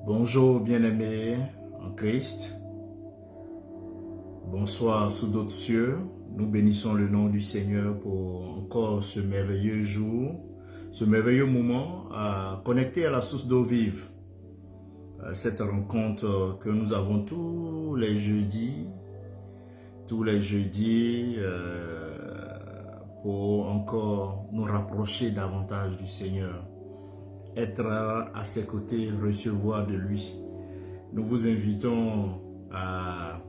Bonjour bien-aimés en Christ, bonsoir sous d'autres cieux, nous bénissons le nom du Seigneur pour encore ce merveilleux jour, ce merveilleux moment connecté à la source d'eau vive. Cette rencontre que nous avons tous les jeudis pour encore nous rapprocher davantage du Seigneur. Être à ses côtés, recevoir de lui. Nous vous invitons à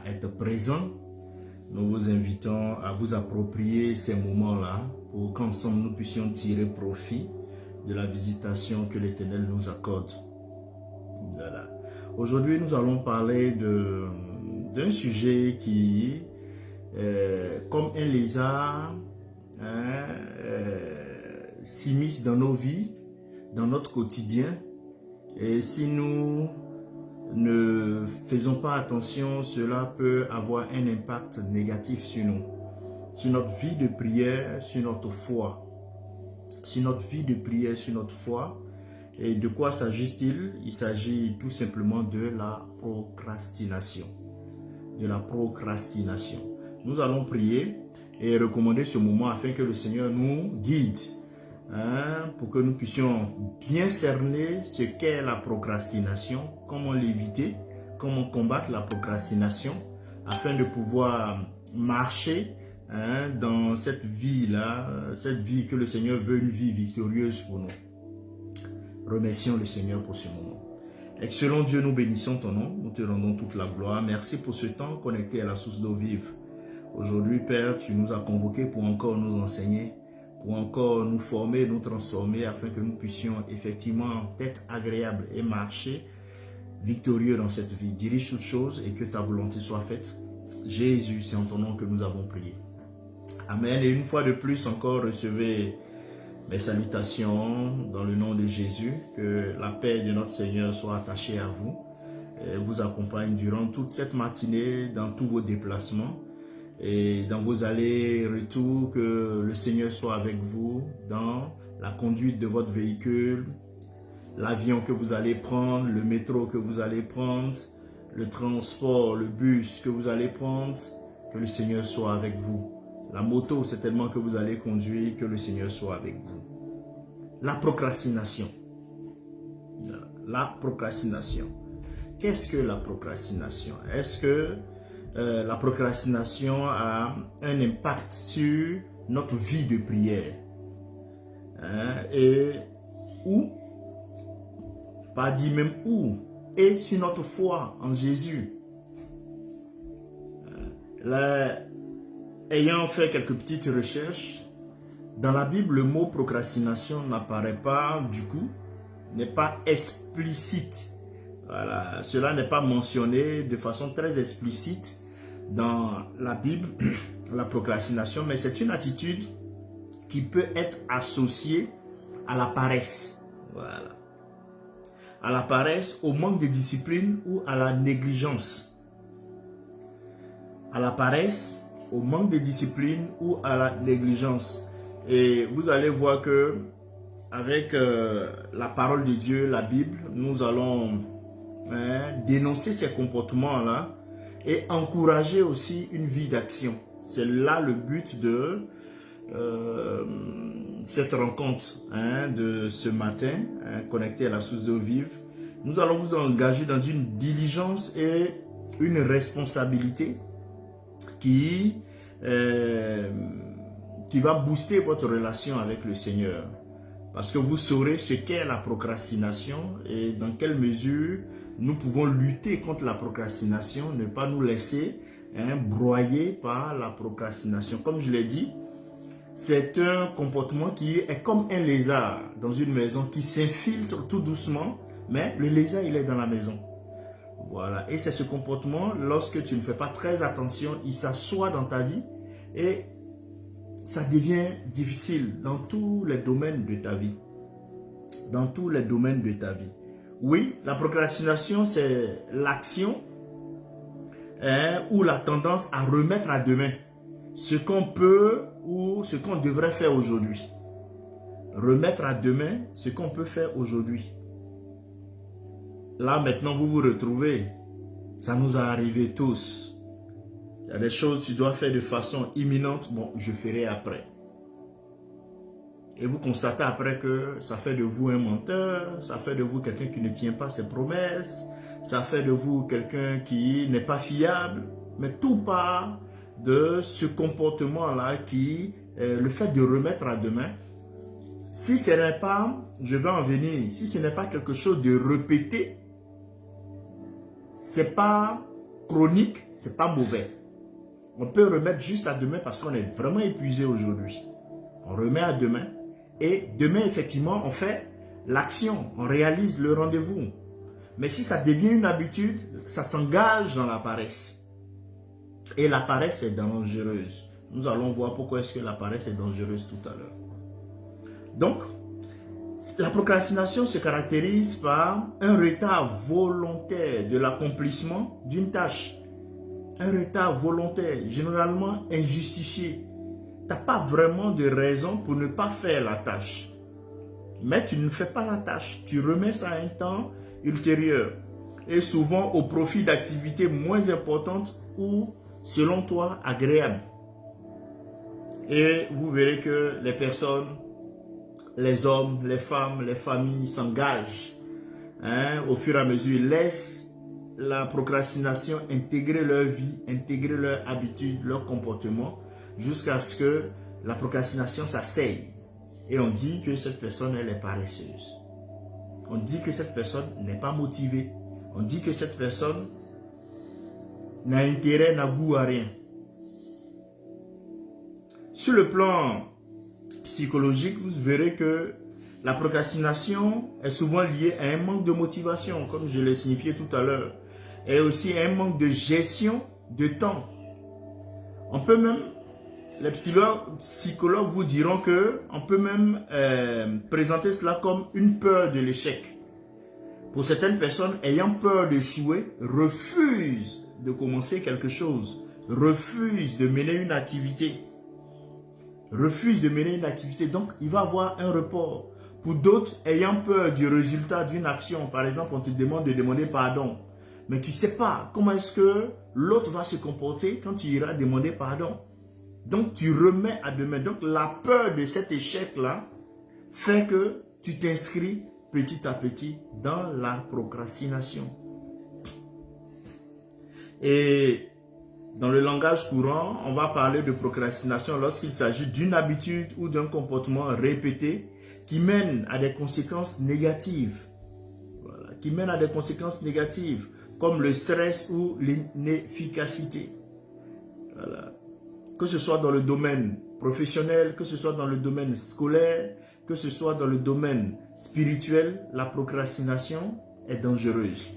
être présents. Nous vous invitons à vous approprier ces moments-là pour qu'ensemble nous puissions tirer profit de la visitation que l'Éternel nous accorde. Voilà. Aujourd'hui, nous allons parler d'un sujet qui, comme un lézard, s'immisce dans nos vies, dans notre quotidien. Et si nous ne faisons pas attention, cela peut avoir un impact négatif sur nous, sur notre vie de prière, sur notre foi. Sur notre vie de prière, sur notre foi. Et de quoi s'agit-il? Il s'agit tout simplement de la procrastination. De la procrastination. Nous allons prier et recommander ce moment afin que le Seigneur nous guide. Pour que nous puissions bien cerner ce qu'est la procrastination, comment l'éviter, comment combattre la procrastination, afin de pouvoir marcher dans cette vie-là, cette vie que le Seigneur veut, une vie victorieuse pour nous. Remercions le Seigneur pour ce moment. Excellent Dieu, nous bénissons ton nom, nous te rendons toute la gloire. Merci pour ce temps connecté à la source d'eau vive. Aujourd'hui, Père, tu nous as convoqués pour encore nous enseigner, pour encore nous former, nous transformer, afin que nous puissions effectivement être agréables et marcher victorieux dans cette vie. Dirige toutes choses et que ta volonté soit faite. Jésus, c'est en ton nom que nous avons prié. Amen. Et une fois de plus encore, recevez mes salutations dans le nom de Jésus. Que la paix de notre Seigneur soit attachée à vous et vous accompagne durant toute cette matinée dans tous vos déplacements. Et dans vos allers-retours, que le Seigneur soit avec vous dans la conduite de votre véhicule, l'avion que vous allez prendre, le métro que vous allez prendre, le transport, le bus que vous allez prendre, que le Seigneur soit avec vous. La moto, c'est tellement que vous allez conduire, que le Seigneur soit avec vous. La procrastination. La procrastination. Qu'est-ce que la procrastination? Est-ce que la procrastination a un impact sur notre vie de prière? Et où, pas dit même où, et sur notre foi en Jésus. Ayant fait quelques petites recherches, dans la Bible, le mot procrastination n'apparaît pas du coup, n'est pas explicite. Voilà, cela n'est pas mentionné de façon très explicite dans la Bible, la procrastination, mais c'est une attitude qui peut être associée à la paresse. Voilà. À la paresse, au manque de discipline ou à la négligence. À la paresse, au manque de discipline ou à la négligence. Et vous allez voir que avec la parole de Dieu, la Bible, nous allons dénoncer ces comportements-là et encourager aussi une vie d'action. C'est là le but de cette rencontre de ce matin, connecté à la source d'eau vive. Nous allons vous engager dans une diligence et une responsabilité qui va booster votre relation avec le Seigneur. Parce que vous saurez ce qu'est la procrastination et dans quelle mesure nous pouvons lutter contre la procrastination, ne pas nous laisser broyer par la procrastination. Comme je l'ai dit, c'est un comportement qui est comme un lézard dans une maison qui s'infiltre tout doucement, mais le lézard il est dans la maison. Voilà. Et c'est ce comportement, lorsque tu ne fais pas très attention, il s'assoit dans ta vie et ça devient difficile dans tous les domaines de ta vie. Dans tous les domaines de ta vie. Oui, la procrastination, c'est l'action ou la tendance à remettre à demain ce qu'on peut ou ce qu'on devrait faire aujourd'hui. Remettre à demain ce qu'on peut faire aujourd'hui. là maintenant vous vous retrouvez. Ça nous a arrivé tous. Il y a des choses que tu dois faire de façon imminente. Bon, je ferai après. Et vous constatez après que ça fait de vous un menteur, ça fait de vous quelqu'un qui ne tient pas ses promesses, ça fait de vous quelqu'un qui n'est pas fiable. Mais tout part de ce comportement-là qui, le fait de remettre à demain, si ce n'est pas, je vais en venir, si ce n'est pas quelque chose de répété, c'est pas chronique, c'est pas mauvais. On peut remettre juste à demain parce qu'on est vraiment épuisé aujourd'hui. On remet à demain et demain, effectivement, on fait l'action, on réalise le rendez-vous. Mais si ça devient une habitude, ça s'engage dans la paresse. Et la paresse est dangereuse. Nous allons voir pourquoi est-ce que la paresse est dangereuse tout à l'heure. Donc, la procrastination se caractérise par un retard volontaire de l'accomplissement d'une tâche. Un retard volontaire, généralement injustifié. Tu n'as pas vraiment de raison pour ne pas faire la tâche. Mais tu ne fais pas la tâche. Tu remets ça à un temps ultérieur. Et souvent au profit d'activités moins importantes ou, selon toi, agréables. Et vous verrez que les personnes, les hommes, les femmes, les familles s'engagent. Au fur et à mesure, ils laissent la procrastination intégrer leur vie, intégrer leur habitude, leur comportement, jusqu'à ce que la procrastination s'asseye. Et on dit que cette personne, elle est paresseuse. On dit que cette personne n'est pas motivée. On dit que cette personne n'a intérêt, n'a goût à rien. Sur le plan psychologique, vous verrez que la procrastination est souvent liée à un manque de motivation, comme je l'ai signifié tout à l'heure, et aussi à un manque de gestion de temps. On peut même, les psychologues vous diront qu'on peut même présenter cela comme une peur de l'échec. Pour certaines personnes ayant peur d'échouer, refusent de commencer quelque chose, refusent de mener une activité. Donc il va avoir un report. Pour d'autres, ayant peur du résultat d'une action, par exemple, on te demande de demander pardon. Mais tu ne sais pas comment est-ce que l'autre va se comporter quand tu iras demander pardon. Donc tu remets à demain. Donc la peur de cet échec-là fait que tu t'inscris petit à petit dans la procrastination. Et dans le langage courant, on va parler de procrastination lorsqu'il s'agit d'une habitude ou d'un comportement répété qui mène à des conséquences négatives. Voilà, qui mène à des conséquences négatives comme le stress ou l'inefficacité. Voilà. Que ce soit dans le domaine professionnel, que ce soit dans le domaine scolaire, que ce soit dans le domaine spirituel, la procrastination est dangereuse.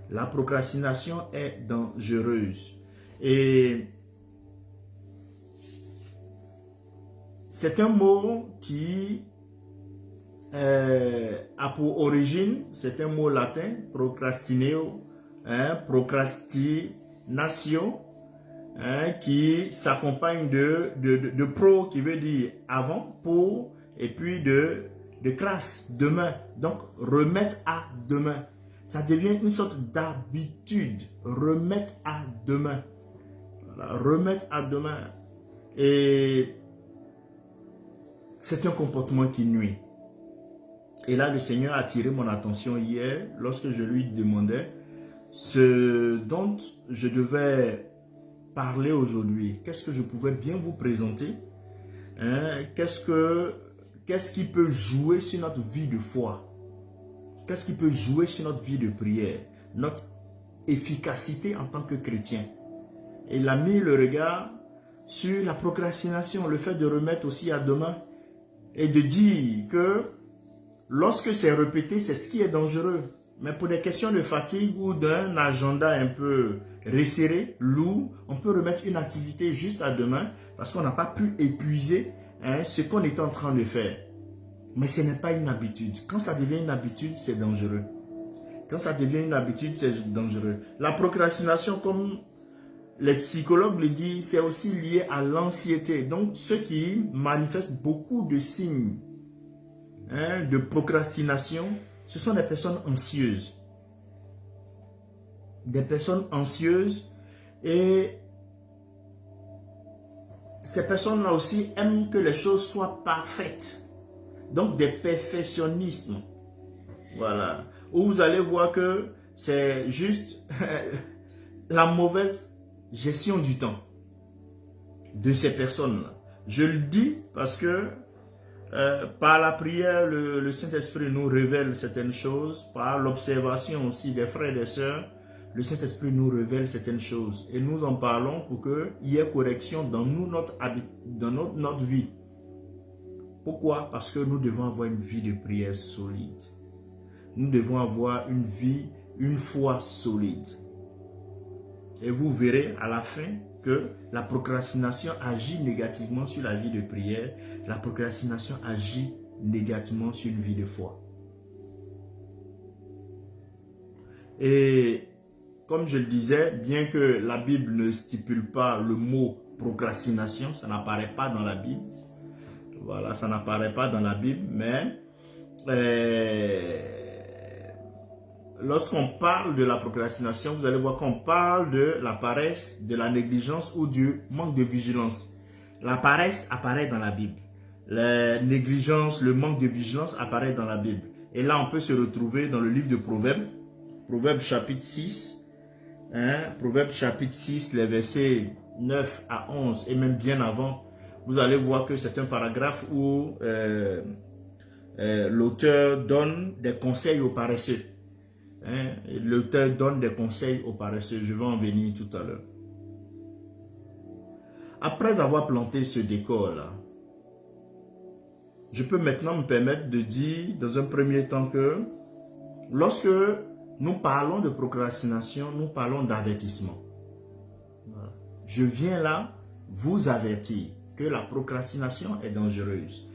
La procrastination est dangereuse. Et c'est un mot qui a pour origine, c'est un mot latin, procrastineo, procrastination, qui s'accompagne de pro qui veut dire avant, pour, et puis de crasse, demain. Donc remettre à demain. Ça devient une sorte d'habitude, remettre à demain. Voilà, remettre à demain. Et c'est un comportement qui nuit. Et là, le Seigneur a attiré mon attention hier lorsque je lui demandais ce dont je devais parler aujourd'hui. Qu'est-ce que je pouvais bien vous présenter? Qu'est-ce qui peut jouer sur notre vie de foi? Qu'est-ce qui peut jouer sur notre vie de prière? Notre efficacité en tant que chrétien. Et il a mis le regard sur la procrastination, le fait de remettre aussi à demain et de dire que lorsque c'est répété, c'est ce qui est dangereux. Mais pour des questions de fatigue ou d'un agenda un peu resserré, lourd, on peut remettre une activité juste à demain parce qu'on n'a pas pu épuiser ce qu'on était en train de faire. Mais ce n'est pas une habitude. Quand ça devient une habitude, c'est dangereux. Quand ça devient une habitude, c'est dangereux. La procrastination, comme les psychologues le disent, c'est aussi lié à l'anxiété. Donc, ceux qui manifestent beaucoup de signes de procrastination, ce sont des personnes anxieuses. des personnes anxieuses et ces personnes-là aussi aiment que les choses soient parfaites. Donc des perfectionnismes. Voilà. Où vous allez voir que c'est juste la mauvaise gestion du temps de ces personnes-là. Je le dis parce que par la prière, le Saint-Esprit nous révèle certaines choses. Par l'observation aussi des frères et des sœurs, le Saint-Esprit nous révèle certaines choses. Et nous en parlons pour qu'il y ait correction dans notre vie. Pourquoi? Parce que nous devons avoir une vie de prière solide. Nous devons avoir une foi solide. Et vous verrez à la fin que la procrastination agit négativement sur la vie de prière. La procrastination agit négativement sur une vie de foi. Et comme je le disais, bien que la Bible ne stipule pas le mot procrastination, ça n'apparaît pas dans la Bible. Voilà, ça n'apparaît pas dans la Bible, mais lorsqu'on parle de la procrastination, vous allez voir qu'on parle de la paresse, de la négligence ou du manque de vigilance. La paresse apparaît dans la Bible. La négligence, le manque de vigilance apparaît dans la Bible. Et là, on peut se retrouver dans le livre de Proverbes, Proverbes chapitre 6, Proverbes chapitre 6, les versets 9 à 11 et même bien avant. Vous allez voir que c'est un paragraphe où l'auteur donne des conseils aux paresseux. L'auteur donne des conseils aux paresseux. Je vais en venir tout à l'heure. Après avoir planté ce décor-là, je peux maintenant me permettre de dire dans un premier temps que lorsque nous parlons de procrastination, nous parlons d'avertissement. Je viens là vous avertir que la procrastination est dangereuse.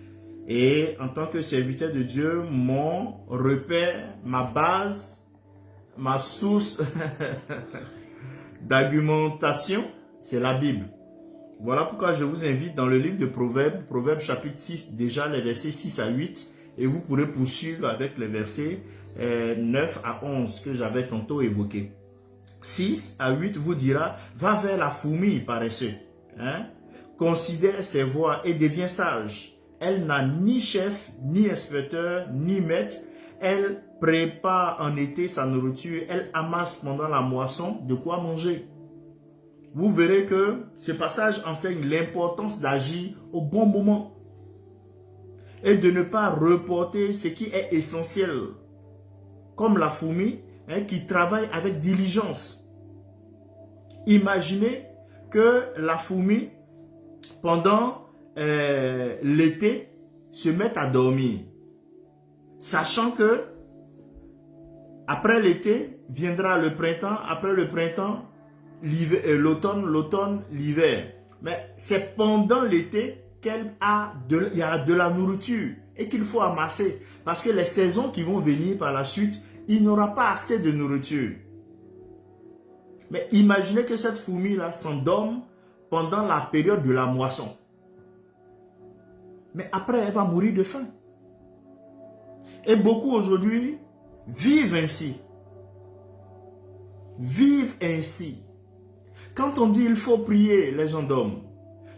Et en tant que serviteur de Dieu, mon repère, ma base, ma source d'argumentation, c'est la Bible. Voilà pourquoi je vous invite dans le livre de Proverbes, Proverbes chapitre 6, déjà les versets 6 à 8, et vous pourrez poursuivre avec les versets 9 à 11 que j'avais tantôt évoqués. 6 à 8 vous dira, va vers la fourmi paresseux, considère ses voies et deviens sage. Elle n'a ni chef, ni inspecteur, ni maître. Elle prépare en été sa nourriture. Elle amasse pendant la moisson de quoi manger. Vous verrez que ce passage enseigne l'importance d'agir au bon moment et de ne pas reporter ce qui est essentiel. Comme la fourmi qui travaille avec diligence. Imaginez que la fourmi, pendant l'été, se mette à dormir, sachant que après l'été viendra le printemps, après le printemps, l'automne, l'hiver. Mais c'est pendant l'été qu'il y a de la nourriture et qu'il faut amasser. Parce que les saisons qui vont venir par la suite, il n'y aura pas assez de nourriture. Mais imaginez que cette fourmi-là s'endorme pendant la période de la moisson. Mais après, elle va mourir de faim. Et beaucoup aujourd'hui vivent ainsi. Vivent ainsi. Quand on dit il faut prier, les gens dorment.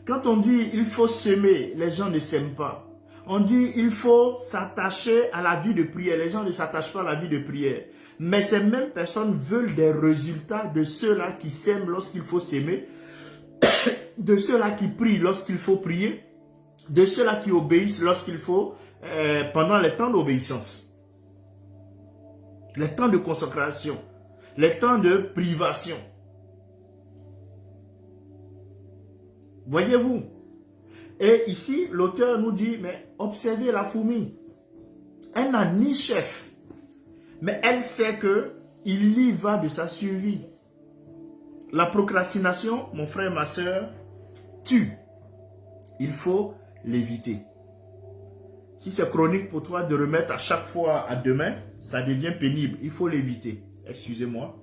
Quand on dit il faut semer, les gens ne sèment pas. On dit il faut s'attacher à la vie de prière. Les gens ne s'attachent pas à la vie de prière. Mais ces mêmes personnes veulent des résultats de ceux-là qui sèment lorsqu'il faut s'aimer, de ceux-là qui prient lorsqu'il faut prier, de ceux-là qui obéissent lorsqu'il faut, pendant les temps d'obéissance, les temps de consécration, les temps de privation. Voyez-vous? Et ici, l'auteur nous dit, mais observez la fourmi. Elle n'a ni chef, mais elle sait qu'il y va de sa survie. La procrastination, mon frère, ma soeur, tue. Il faut l'éviter. Si c'est chronique pour toi de remettre à chaque fois à demain, ça devient pénible. Il faut l'éviter. Excusez-moi.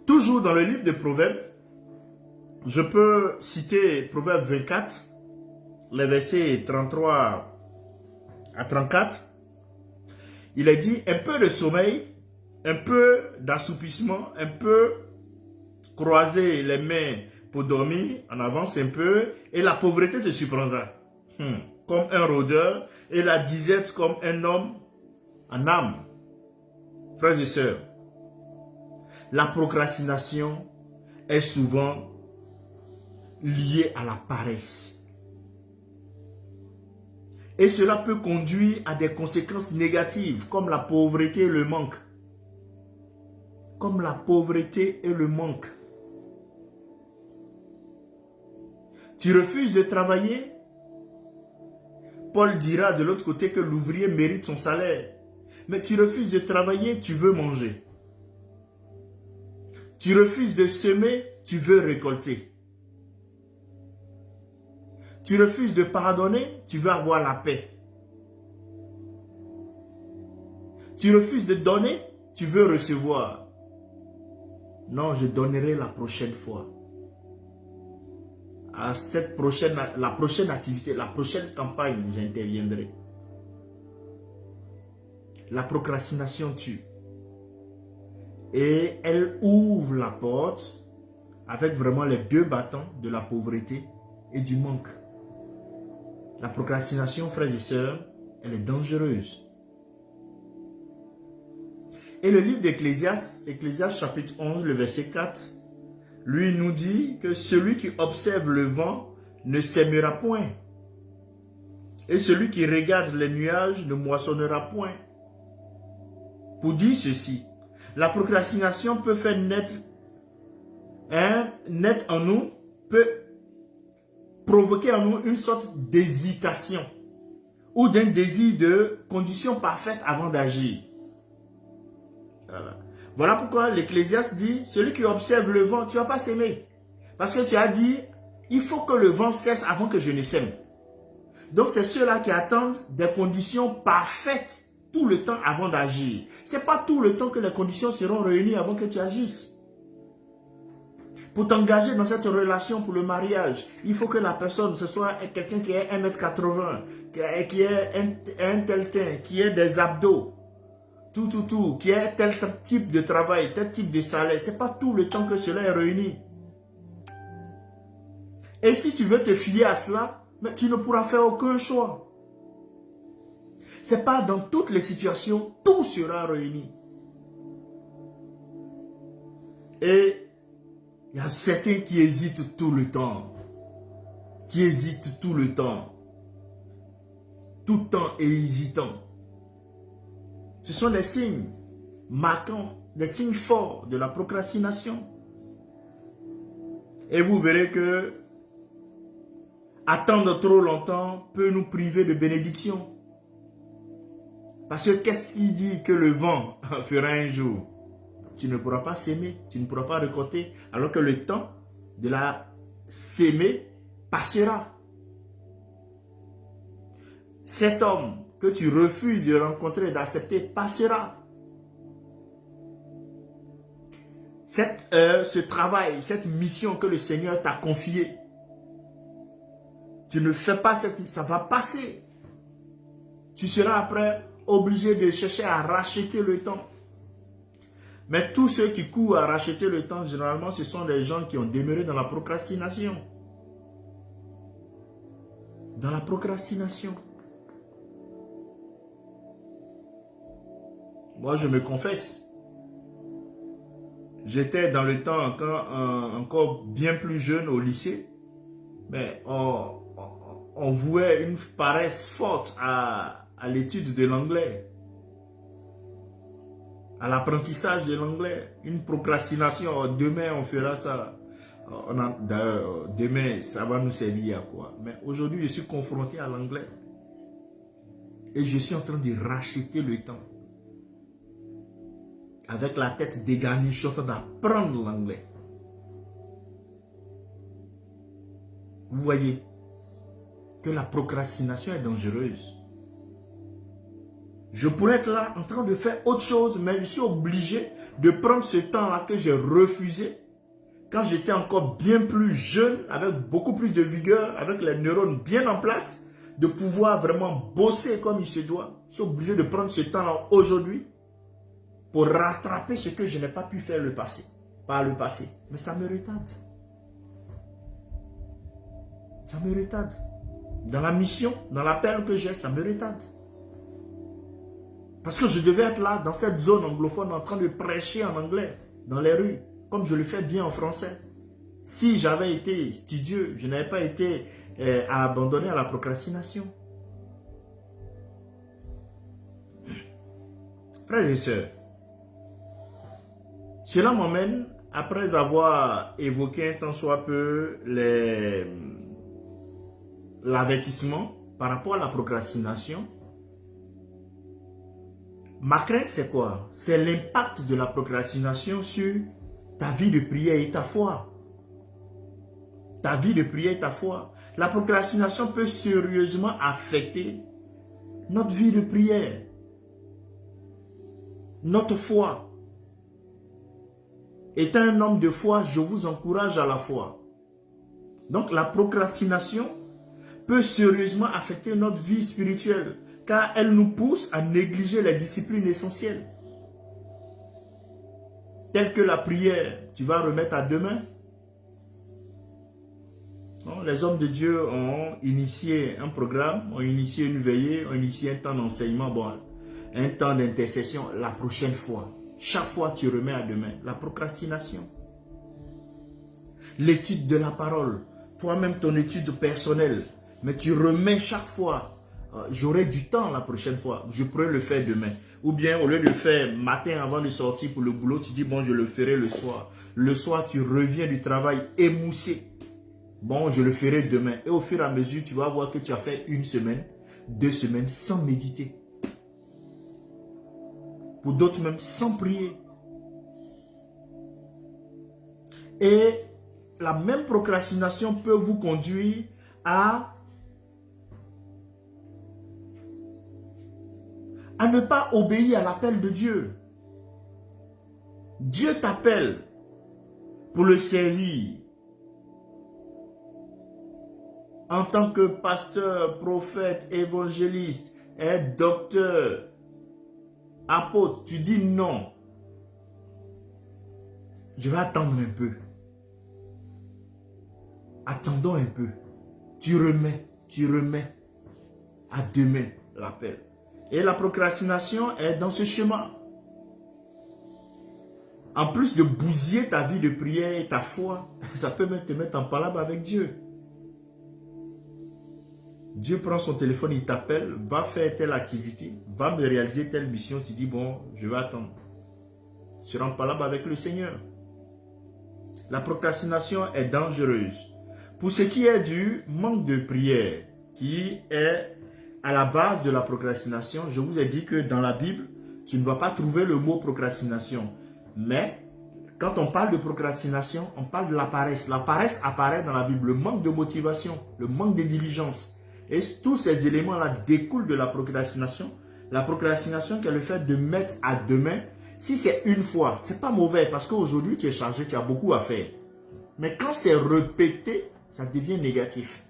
Toujours dans le livre de Proverbes, je peux citer Proverbe 24, les versets 33 à 34, il est dit un peu de sommeil, un peu d'assoupissement, un peu croiser les mains pour dormir, en avance un peu, et la pauvreté te surprendra. Comme un rôdeur, et la disette comme un homme en âme. Frères et sœurs, la procrastination est souvent liée à la paresse. Et cela peut conduire à des conséquences négatives comme la pauvreté et le manque. Comme la pauvreté et le manque. Tu refuses de travailler? Paul dira de l'autre côté que l'ouvrier mérite son salaire. Mais tu refuses de travailler, tu veux manger. Tu refuses de semer, tu veux récolter. Tu refuses de pardonner, tu veux avoir la paix. Tu refuses de donner, tu veux recevoir. Non, je donnerai la prochaine fois. À la prochaine activité, la prochaine campagne, j'interviendrai. La procrastination tue. Et elle ouvre la porte avec vraiment les deux bâtons de la pauvreté et du manque. La procrastination, frères et sœurs, elle est dangereuse. Et le livre d'Ecclésiaste, Ecclésiaste chapitre 11, le verset 4, lui nous dit que celui qui observe le vent ne sèmera point. Et celui qui regarde les nuages ne moissonnera point. Pour dire ceci, la procrastination peut faire naître en nous, peut provoquer en nous une sorte d'hésitation ou d'un désir de conditions parfaites avant d'agir. Voilà pourquoi l'Ecclésiaste dit, celui qui observe le vent, tu ne vas pas s'aimer. Parce que tu as dit, il faut que le vent cesse avant que je ne sème. Donc c'est ceux-là qui attendent des conditions parfaites tout le temps avant d'agir. Ce n'est pas tout le temps que les conditions seront réunies avant que tu agisses. Pour t'engager dans cette relation pour le mariage, il faut que la personne, ce soit quelqu'un qui est 1m80, qui est un tel teint, qui ait des abdos, qui ait tel type de travail, tel type de salaire. Ce n'est pas tout le temps que cela est réuni. Et si tu veux te fier à cela, mais tu ne pourras faire aucun choix. Ce n'est pas dans toutes les situations, tout sera réuni. Et il y a certains qui hésitent tout le temps. Qui hésitent tout le temps. Tout le temps hésitant. Ce sont des signes marquants, des signes forts de la procrastination. Et vous verrez que attendre trop longtemps peut nous priver de bénédiction. Parce que qu'est-ce qui dit que le vent fera un jour? Tu ne pourras pas s'aimer, tu ne pourras pas récolter, alors que le temps de la s'aimer passera. Cet homme que tu refuses de rencontrer, d'accepter, passera. Cette heure, ce travail, cette mission que le Seigneur t'a confiée, tu ne fais pas ça va passer. Tu seras après obligé de chercher à racheter le temps. Mais tous ceux qui courent à racheter le temps, généralement, ce sont des gens qui ont demeuré dans la procrastination. Dans la procrastination. Moi, je me confesse. J'étais dans le temps encore bien plus jeune au lycée. Mais on vouait une paresse forte à l'étude de l'anglais. À l'apprentissage de l'anglais. Une procrastination. Oh, demain, on fera ça. Demain, ça va nous servir à quoi? Mais aujourd'hui, je suis confronté à l'anglais. Et je suis en train de racheter le temps. Avec la tête dégarnie, je suis en train d'apprendre l'anglais. Vous voyez que la procrastination est dangereuse. Je pourrais être là en train de faire autre chose, mais je suis obligé de prendre ce temps-là que j'ai refusé quand j'étais encore bien plus jeune, avec beaucoup plus de vigueur, avec les neurones bien en place, de pouvoir vraiment bosser comme il se doit. Je suis obligé de prendre ce temps-là aujourd'hui pour rattraper ce que je n'ai pas pu faire par le passé. Mais ça me retarde. Ça me retarde. Dans la mission, dans l'appel que j'ai, ça me retarde. Parce que je devais être là, dans cette zone anglophone, en train de prêcher en anglais, dans les rues, comme je le fais bien en français. Si j'avais été studieux, je n'avais pas été abandonné à la procrastination. Frères et sœurs, cela m'emmène, après avoir évoqué un tant soit peu l'avertissement par rapport à la procrastination, ma crainte c'est quoi? C'est l'impact de la procrastination sur ta vie de prière et ta foi. Ta vie de prière et ta foi. La procrastination peut sérieusement affecter notre vie de prière, notre foi. Étant un homme de foi, je vous encourage à la foi. Donc la procrastination peut sérieusement affecter notre vie spirituelle, car elle nous pousse à négliger les disciplines essentielles, telles que la prière, tu vas remettre à demain. Les hommes de Dieu ont initié un programme, ont initié une veillée, ont initié un temps d'enseignement, un temps d'intercession la prochaine fois. Chaque fois, tu remets à demain. La procrastination. L'étude de la parole. Toi-même, ton étude personnelle. Mais tu remets chaque fois. J'aurai du temps la prochaine fois. Je pourrais le faire demain. Ou bien, au lieu de le faire matin avant de sortir pour le boulot, tu dis, bon, je le ferai le soir. Le soir, tu reviens du travail émoussé. Bon, je le ferai demain. Et au fur et à mesure, tu vas voir que tu as fait 1 semaine, 2 semaines sans méditer. Pour d'autres même, sans prier. Et la même procrastination peut vous conduire à ne pas obéir à l'appel de Dieu. Dieu t'appelle pour le servir. En tant que pasteur, prophète, évangéliste, docteur, apôtre, tu dis non. Je vais attendre un peu. Attendons un peu. Tu remets à demain l'appel. Et la procrastination est dans ce chemin. En plus de bousiller ta vie de prière et ta foi, ça peut même te mettre en palabre avec Dieu. Dieu prend son téléphone, il t'appelle, va faire telle activité, va me réaliser telle mission. Tu dis, bon, je vais attendre. Tu seras en palabre avec le Seigneur. La procrastination est dangereuse. Pour ce qui est du manque de prière, qui est à la base de la procrastination, je vous ai dit que dans la Bible, tu ne vas pas trouver le mot procrastination. Mais, quand on parle de procrastination, on parle de la paresse. La paresse apparaît dans la Bible, le manque de motivation, le manque de diligence. Et tous ces éléments-là découlent de la procrastination. La procrastination qui est le fait de mettre à demain. Si c'est une fois, ce n'est pas mauvais parce qu'aujourd'hui tu es chargé, tu as beaucoup à faire. Mais quand c'est répété, ça devient négatif.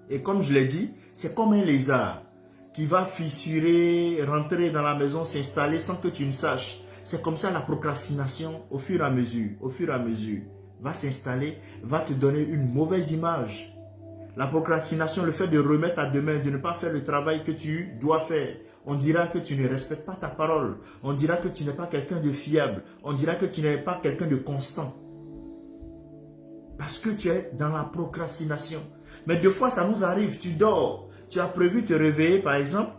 Et comme je l'ai dit, c'est comme un lézard qui va fissurer, rentrer dans la maison, s'installer sans que tu ne saches. C'est comme ça la procrastination au fur et à mesure, va s'installer, va te donner une mauvaise image. La procrastination, le fait de remettre à demain, de ne pas faire le travail que tu dois faire. On dira que tu ne respectes pas ta parole. On dira que tu n'es pas quelqu'un de fiable. On dira que tu n'es pas quelqu'un de constant. Parce que tu es dans la procrastination. Mais des fois, ça nous arrive. Tu dors. Tu as prévu te réveiller, par exemple,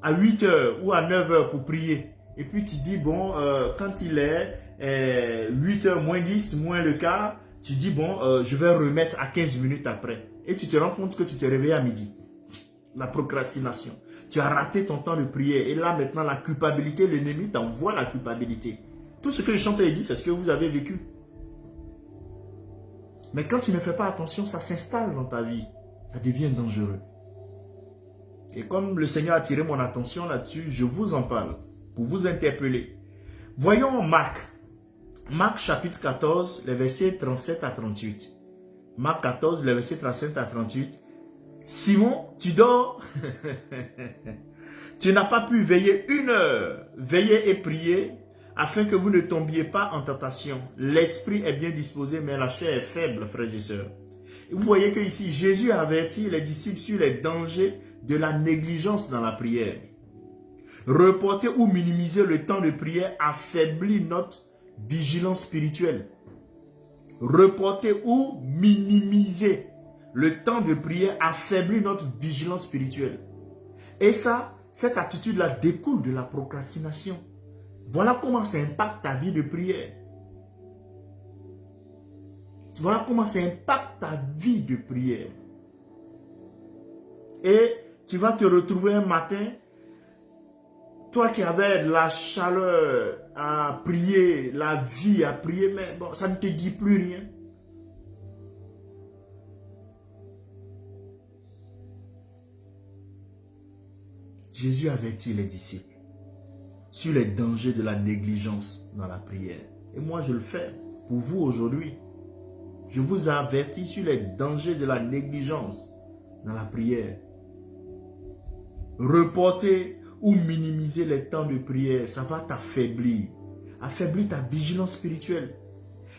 à 8 h ou à 9 h pour prier. Et puis tu dis, bon, quand il est 8 h moins 10, moins le quart, tu dis, bon, je vais remettre à 15 minutes après. Et tu te rends compte que tu t'es réveillé à midi. La procrastination. Tu as raté ton temps de prière. Et là, maintenant, la culpabilité, l'ennemi t'envoie la culpabilité. Tout ce que le chanteur dit, c'est ce que vous avez vécu. Mais quand tu ne fais pas attention, ça s'installe dans ta vie. Ça devient dangereux. Et comme le Seigneur a attiré mon attention là-dessus, je vous en parle pour vous interpeller. Voyons Marc. Marc chapitre 14, les versets 37 à 38. Marc 14, les versets 37 à 38. Simon, tu dors? Tu n'as pas pu veiller 1 heure. Veillez et priez afin que vous ne tombiez pas en tentation. L'esprit est bien disposé, mais la chair est faible, frères et sœurs. Et vous voyez que ici, Jésus avertit les disciples sur les dangers de la négligence dans la prière. Reporter ou minimiser le temps de prière affaiblit notre vigilance spirituelle. Reporter ou minimiser le temps de prière affaiblit notre vigilance spirituelle. Et ça, cette attitude-là découle de la procrastination. Voilà comment ça impacte ta vie de prière. Voilà comment ça impacte ta vie de prière. Et tu vas te retrouver un matin, toi qui avais de la chaleur à prier, la vie à prier, mais bon, ça ne te dit plus rien. Jésus avertit les disciples sur les dangers de la négligence dans la prière. Et moi, je le fais pour vous aujourd'hui. Je vous avertis sur les dangers de la négligence dans la prière. Reporter ou minimiser les temps de prière, ça va t'affaiblir. Affaiblir ta vigilance spirituelle.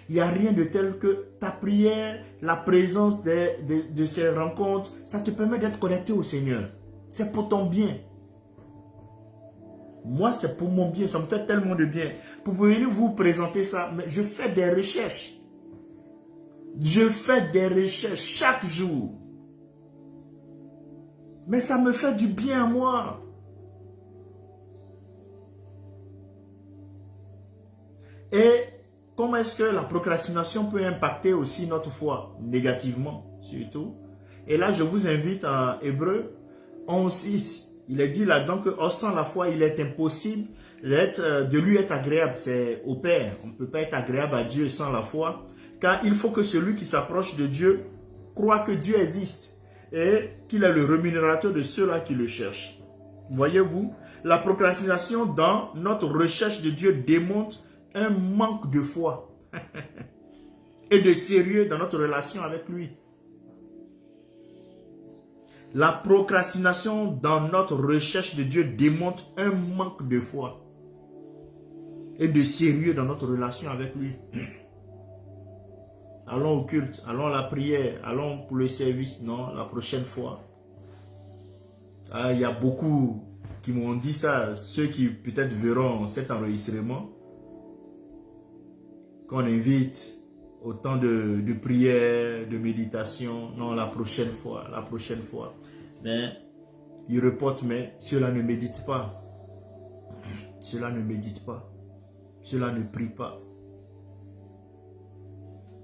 Il n'y a rien de tel que ta prière, la présence de ces rencontres, ça te permet d'être connecté au Seigneur. C'est pour ton bien. Moi, c'est pour mon bien, ça me fait tellement de bien. Pour venir vous présenter ça, mais je fais des recherches. Je fais des recherches chaque jour. Mais ça me fait du bien à moi. Et comment est-ce que la procrastination peut impacter aussi notre foi négativement, surtout? Et là, je vous invite à Hébreux 11:6. Il est dit là-dedans que sans la foi, il est impossible de lui être agréable. C'est au Père. On ne peut pas être agréable à Dieu sans la foi. Car il faut que celui qui s'approche de Dieu croit que Dieu existe et qu'il est le rémunérateur de ceux-là qui le cherchent. Voyez-vous, la procrastination dans notre recherche de Dieu démontre un manque de foi et de sérieux dans notre relation avec lui. La procrastination dans notre recherche de Dieu démontre un manque de foi et de sérieux dans notre relation avec lui. Allons au culte, allons à la prière, allons pour le service. Non, la prochaine fois. Il y a beaucoup qui m'ont dit ça, ceux qui peut-être verront cet enregistrement. Qu'on invite au temps de prière, de méditation. Non, la prochaine fois, la prochaine fois. Mais ils reportent, mais ceux-là ne méditent pas. Ceux-là ne méditent pas. Ceux-là ne prient pas.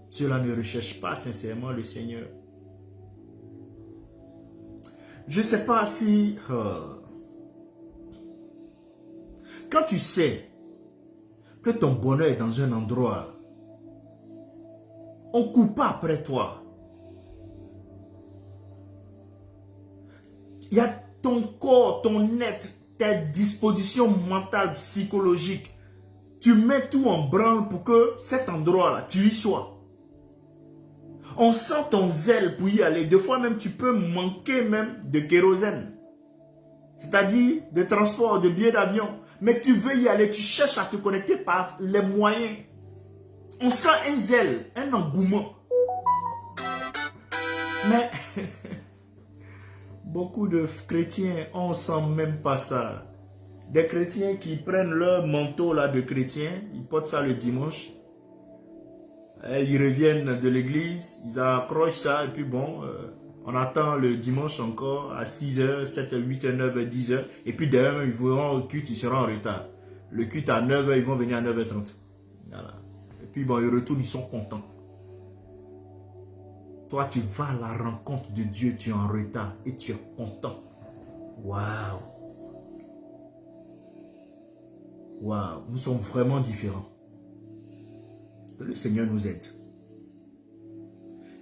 Ceux-là ne recherchent pas sincèrement le Seigneur. Je ne sais pas si... quand tu sais que ton bonheur est dans un endroit, on ne court pas après toi. Il y a ton corps, ton être, tes dispositions mentales, psychologiques. Tu mets tout en branle pour que cet endroit-là, tu y sois. On sent ton zèle pour y aller. Des fois même, tu peux manquer même de kérosène. C'est-à-dire de transport, de billets d'avion. Mais tu veux y aller, tu cherches à te connecter par les moyens. On sent un zèle, un engouement. Mais beaucoup de chrétiens, on ne sent même pas ça. Des chrétiens qui prennent leur manteau là de chrétien, ils portent ça le dimanche. Ils reviennent de l'église, ils accrochent ça et puis bon, on attend le dimanche encore à 6h, 7h, 8h, 9h, 10h. Et puis demain, ils vont au culte, ils seront en retard. Le culte à 9h, ils vont venir à 9h30. Voilà. Et puis bon, ils retournent, ils sont contents. Toi, tu vas à la rencontre de Dieu, tu es en retard et tu es content. Waouh! Waouh! Nous sommes vraiment différents. Que le Seigneur nous aide.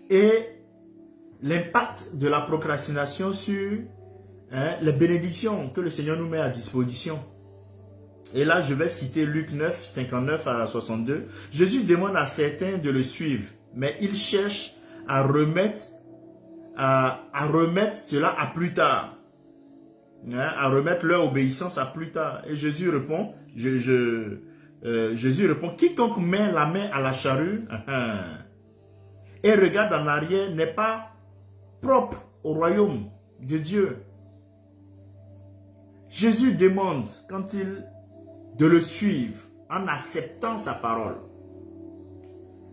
Et l'impact de la procrastination sur les bénédictions que le Seigneur nous met à disposition. Et là, je vais citer Luc 9, 59 à 62. Jésus demande à certains de le suivre, mais ils cherchent à remettre à remettre cela à plus tard. Hein, à remettre leur obéissance à plus tard. Et Jésus répond, Jésus répond, quiconque met la main à la charrue et regarde en arrière n'est pas propre au royaume de Dieu. Jésus demande de le suivre en acceptant sa parole.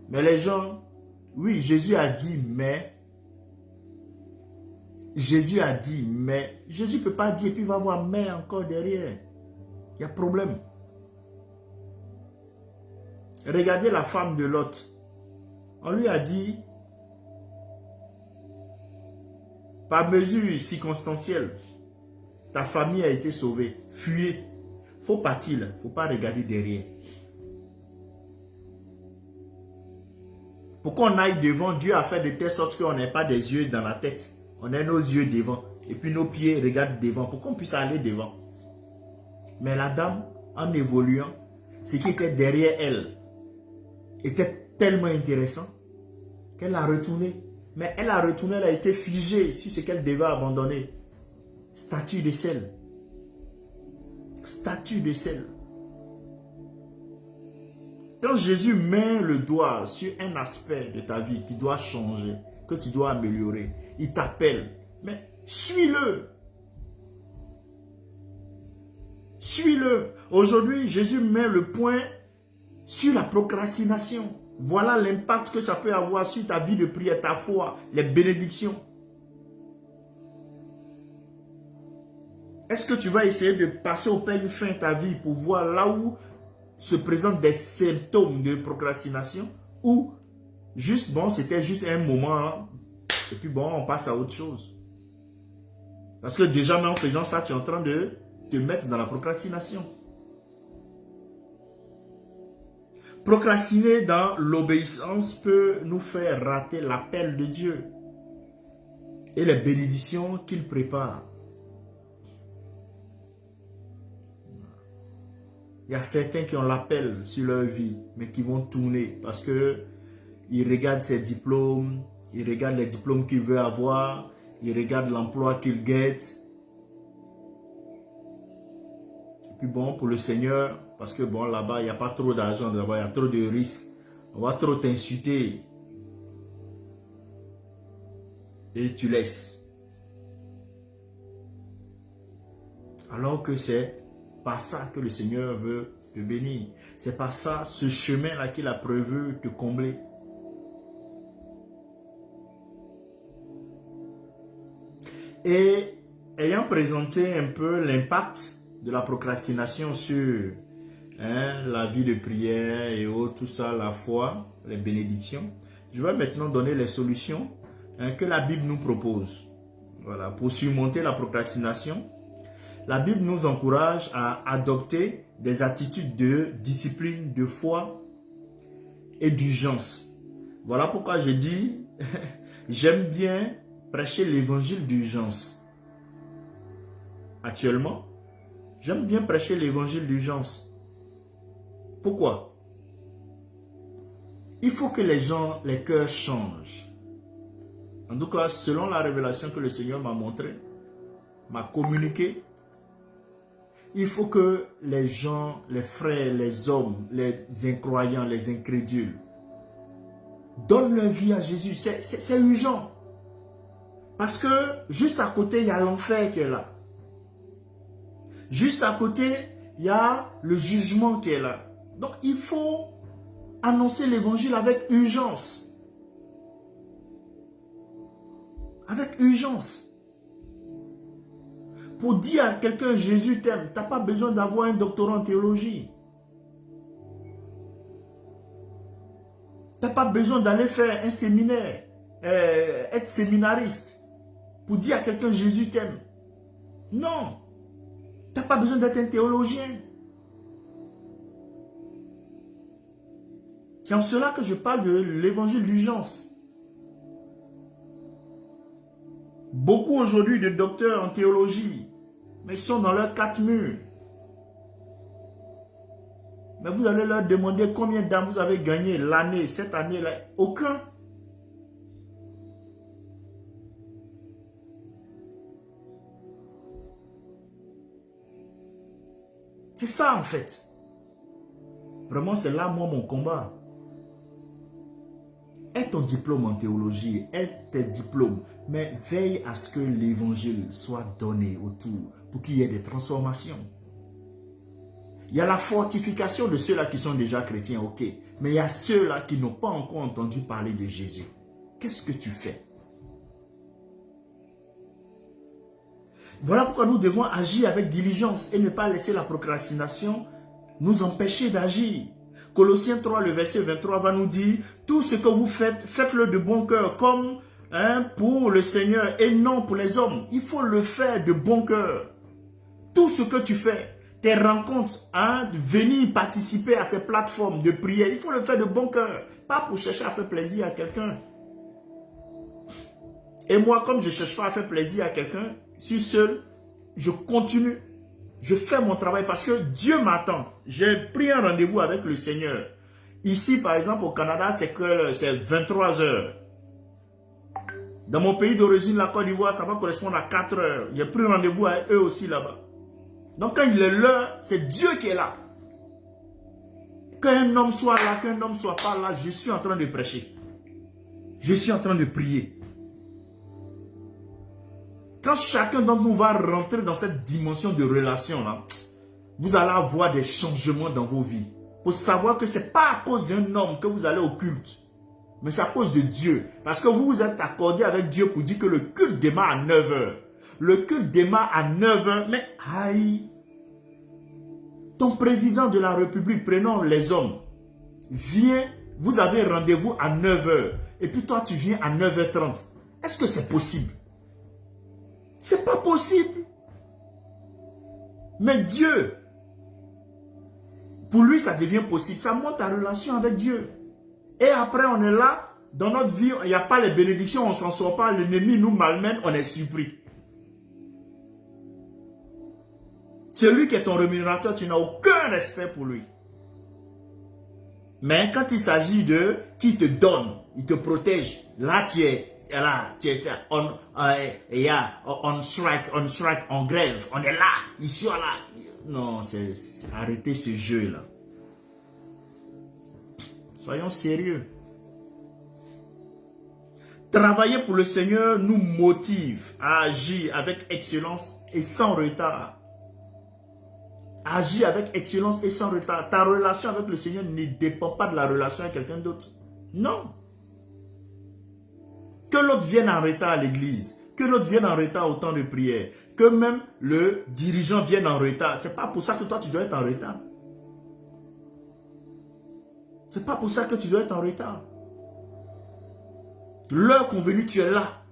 Mais les gens, oui, Jésus a dit mais. Jésus a dit mais. Jésus ne peut pas dire et puis il va avoir mais encore derrière. Il y a problème. Regardez la femme de Lot. On lui a dit, par mesure circonstancielle, ta famille a été sauvée. Fuyez. Il faut partir. Il ne faut pas regarder derrière. Pour qu'on aille devant, Dieu a fait de telle sorte qu'on n'ait pas des yeux dans la tête. On a nos yeux devant. Et puis nos pieds regardent devant. Pour qu'on puisse aller devant. Mais la dame, en évoluant, ce qui était derrière elle était tellement intéressant qu'elle a retourné. Mais elle a retourné, elle a été figée sur ce qu'elle devait abandonner. Statue de sel. Statue de sel. Quand Jésus met le doigt sur un aspect de ta vie qui doit changer, que tu dois améliorer, il t'appelle. Mais suis-le. Suis-le. Aujourd'hui, Jésus met le point sur la procrastination. Voilà l'impact que ça peut avoir sur ta vie de prière, ta foi, les bénédictions. Est-ce que tu vas essayer de passer au peigne fin ta vie pour voir là où se présentent des symptômes de procrastination ou juste, bon, c'était juste un moment hein, et puis bon, on passe à autre chose. Parce que déjà, même en faisant ça, tu es en train de te mettre dans la procrastination. Procrastiner dans l'obéissance peut nous faire rater l'appel de Dieu et les bénédictions qu'il prépare. Il y a certains qui ont l'appel sur leur vie, mais qui vont tourner parce qu'ils regardent ses diplômes, ils regardent les diplômes qu'ils veulent avoir, ils regardent l'emploi qu'ils guettent. Et puis bon, pour le Seigneur, parce que bon, là-bas, il n'y a pas trop d'argent, là-bas, il y a trop de risques. On va trop t'insulter. Et tu laisses. Alors que c'est pas ça que le Seigneur veut te bénir. C'est pas ça, ce chemin-là qu'il a prévu te combler. Et ayant présenté un peu l'impact de la procrastination sur la vie de prière et autres, tout ça, la foi, les bénédictions, je vais maintenant donner les solutions que la Bible nous propose. Voilà, pour surmonter la procrastination. La Bible nous encourage à adopter des attitudes de discipline, de foi et d'urgence. Voilà pourquoi je dis, j'aime bien prêcher l'évangile d'urgence. Actuellement, j'aime bien prêcher l'évangile d'urgence. Pourquoi? Il faut que les gens, les cœurs changent. En tout cas, selon la révélation que le Seigneur m'a montrée, m'a communiqué, il faut que les gens, les frères, les hommes, les incroyants, les incrédules, donnent leur vie à Jésus. C'est urgent. Parce que juste à côté, il y a l'enfer qui est là. Juste à côté, il y a le jugement qui est là. Donc, il faut annoncer l'évangile avec urgence. Avec urgence. Pour dire à quelqu'un Jésus t'aime, tu n'as pas besoin d'avoir un doctorat en théologie. Tu n'as pas besoin d'aller faire un séminaire, être séminariste. Pour dire à quelqu'un Jésus t'aime. Non. Tu n'as pas besoin d'être un théologien. C'est en cela que je parle de l'évangile d'urgence. Beaucoup aujourd'hui de docteurs en théologie, mais ils sont dans leurs 4 murs. Mais vous allez leur demander combien d'âmes vous avez gagné l'année, cette année-là. Aucun. C'est ça en fait. Vraiment, c'est là, moi, mon combat. Aie ton diplôme en théologie, aie tes diplômes, mais veille à ce que l'évangile soit donné autour pour qu'il y ait des transformations. Il y a la fortification de ceux-là qui sont déjà chrétiens, ok. Mais il y a ceux-là qui n'ont pas encore entendu parler de Jésus. Qu'est-ce que tu fais? Voilà pourquoi nous devons agir avec diligence et ne pas laisser la procrastination nous empêcher d'agir. Colossiens 3, le verset 23 va nous dire, tout ce que vous faites, faites-le de bon cœur, comme pour le Seigneur et non pour les hommes. Il faut le faire de bon cœur. Tout ce que tu fais, tes rencontres, venir participer à ces plateformes de prière, il faut le faire de bon cœur, pas pour chercher à faire plaisir à quelqu'un. Et moi, comme je ne cherche pas à faire plaisir à quelqu'un, je suis seul, je continue. Je fais mon travail parce que Dieu m'attend. J'ai pris un rendez-vous avec le Seigneur. Ici, par exemple, au Canada, c'est 23 heures. Dans mon pays d'origine, la Côte d'Ivoire, ça va correspondre à 4 heures. J'ai pris rendez-vous avec eux aussi là-bas. Donc, quand il est l'heure, c'est Dieu qui est là. Qu'un homme soit là, qu'un homme soit pas là, je suis en train de prêcher. Je suis en train de prier. Quand chacun d'entre nous va rentrer dans cette dimension de relation-là, vous allez avoir des changements dans vos vies. Pour savoir que ce n'est pas à cause d'un homme que vous allez au culte, mais c'est à cause de Dieu. Parce que vous vous êtes accordé avec Dieu pour dire que le culte démarre à 9 h. Le culte démarre à 9 h, mais aïe, ton président de la République, prenons les hommes, vient, vous avez rendez-vous à 9 h, et puis toi tu viens à 9h30. Est-ce que c'est possible? C'est pas possible. Mais Dieu, pour lui, ça devient possible. Ça montre ta relation avec Dieu. Et après, on est là, dans notre vie, il n'y a pas les bénédictions, on ne s'en sort pas, l'ennemi nous malmène, on est surpris. Celui qui est ton rémunérateur, tu n'as aucun respect pour lui. Mais quand il s'agit de qui te donne, il te protège, là tu es on strike, en grève, on est là, ici, là. Non, c'est arrêtez ce jeu-là. Soyons sérieux. Travailler pour le Seigneur nous motive à agir avec excellence et sans retard. Agir avec excellence et sans retard. Ta relation avec le Seigneur ne dépend pas de la relation avec quelqu'un d'autre. Non. Que l'autre vienne en retard à l'église, que l'autre vienne en retard au temps de prière, que même le dirigeant vienne en retard. Ce n'est pas pour ça que toi tu dois être en retard. Ce n'est pas pour ça que tu dois être en retard. L'heure convenue, tu es là.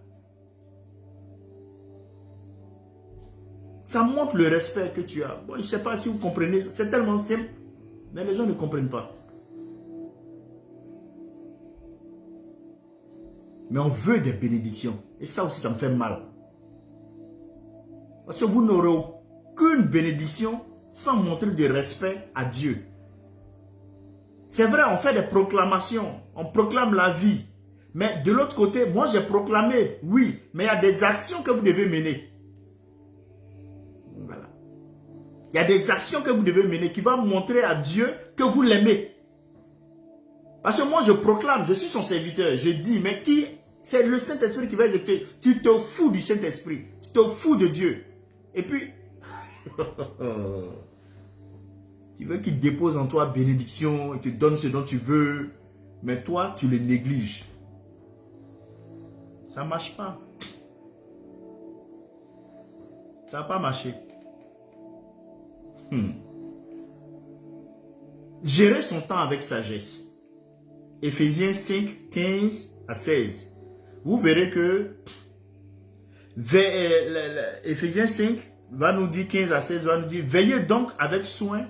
Ça montre le respect que tu as. Bon, je ne sais pas si vous comprenez, c'est tellement simple, mais les gens ne comprennent pas. Mais on veut des bénédictions. Et ça aussi, ça me fait mal. Parce que vous n'aurez aucune bénédiction sans montrer de respect à Dieu. C'est vrai, on fait des proclamations. On proclame la vie. Mais de l'autre côté, moi j'ai proclamé, oui. Mais il y a des actions que vous devez mener. Voilà. Il y a des actions que vous devez mener qui vont montrer à Dieu que vous l'aimez. Parce que moi je proclame, je suis son serviteur. Je dis, mais qui? C'est le Saint-Esprit qui va exécuter. Tu te fous du Saint-Esprit. Tu te fous de Dieu. Et puis, tu veux qu'il dépose en toi bénédiction, il te donne ce dont tu veux, mais toi, tu le négliges. Ça ne marche pas. Ça n'a pas marché. Gérer son temps avec sagesse. Éphésiens 5, 15 à 16. Vous verrez que Éphésiens 5 va nous dire 15 à 16, va nous dire, veillez donc avec soin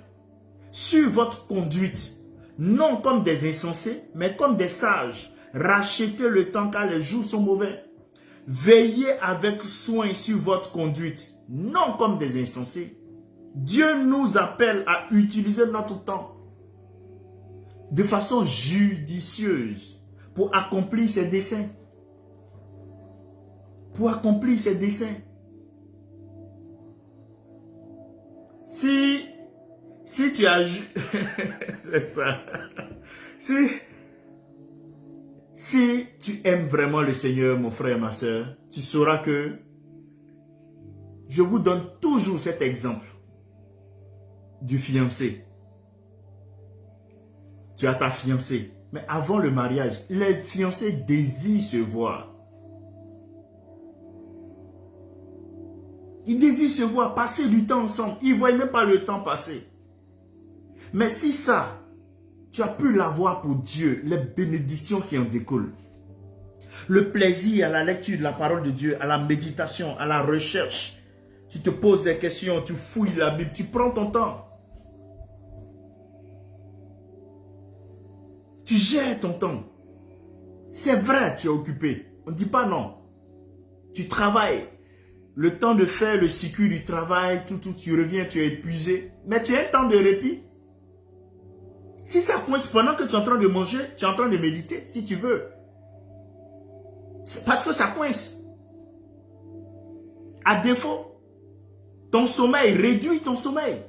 sur votre conduite, non comme des insensés, mais comme des sages. Rachetez le temps car les jours sont mauvais. Veillez avec soin sur votre conduite, non comme des insensés. Dieu nous appelle à utiliser notre temps de façon judicieuse pour accomplir ses desseins. Pour accomplir ses desseins. Si Si tu as... C'est ça. Si tu aimes vraiment le Seigneur, mon frère et ma soeur, tu sauras que je vous donne toujours cet exemple du fiancé. Tu as ta fiancée. Mais avant le mariage, les fiancés désirent se voir. Ils désirent se voir, passer du temps ensemble. Ils ne voient même pas le temps passer. Mais si ça, tu as pu l'avoir pour Dieu, les bénédictions qui en découlent. Le plaisir à la lecture de la parole de Dieu, à la méditation, à la recherche. Tu te poses des questions, tu fouilles la Bible, tu prends ton temps. Tu gères ton temps. C'est vrai, tu es occupé. On ne dit pas non. Tu travailles. Le temps de faire le circuit du travail, tout, tu reviens, tu es épuisé. Mais tu as un temps de répit. Si ça coince pendant que tu es en train de manger, tu es en train de méditer, si tu veux. C'est parce que ça coince. À défaut, ton sommeil, réduit ton sommeil.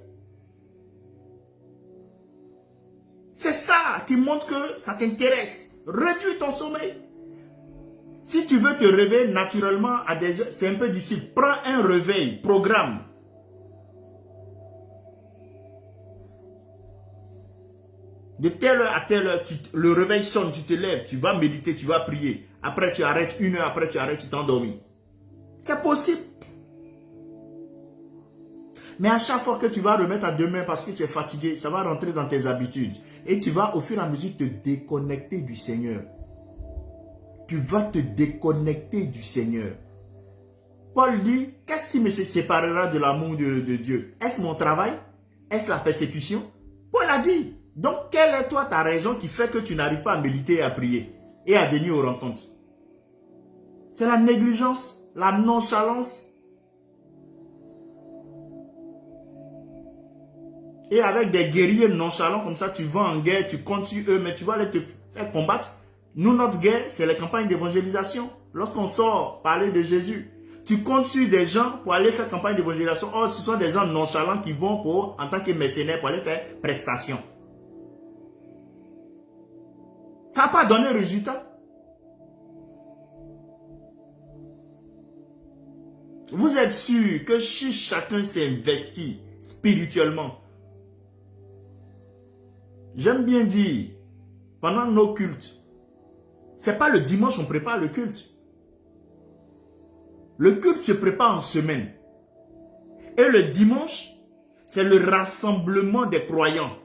C'est ça qui montre que ça t'intéresse. Réduis ton sommeil. Si tu veux te réveiller naturellement à des heures, c'est un peu difficile. Prends un réveil, programme. De telle heure à telle heure, le réveil sonne, tu te lèves, tu vas méditer, tu vas prier. Après, tu arrêtes 1 heure, après, tu arrêtes, tu t'endormis. C'est possible. Mais à chaque fois que tu vas remettre à demain parce que tu es fatigué, ça va rentrer dans tes habitudes. Et tu vas au fur et à mesure te déconnecter du Seigneur. Tu vas te déconnecter du Seigneur. Paul dit, qu'est-ce qui me séparera de l'amour de Dieu? Est-ce mon travail? Est-ce la persécution? Paul a dit. Donc, quelle est toi ta raison qui fait que tu n'arrives pas à méditer et à prier et à venir aux rencontres? C'est la négligence, la nonchalance. Et avec des guerriers nonchalants comme ça, tu vas en guerre, tu comptes sur eux, mais tu vas aller te faire combattre. Nous, notre guerre, c'est les campagnes d'évangélisation. Lorsqu'on sort parler de Jésus, tu comptes sur des gens pour aller faire campagne d'évangélisation. Or, ce sont des gens nonchalants qui vont en tant que mercenaires pour aller faire prestation. Ça n'a pas donné résultat. Vous êtes sûr que si chacun s'investit spirituellement, j'aime bien dire, pendant nos cultes, ce n'est pas le dimanche qu'on prépare le culte. Le culte se prépare en semaine. Et le dimanche, c'est le rassemblement des croyants.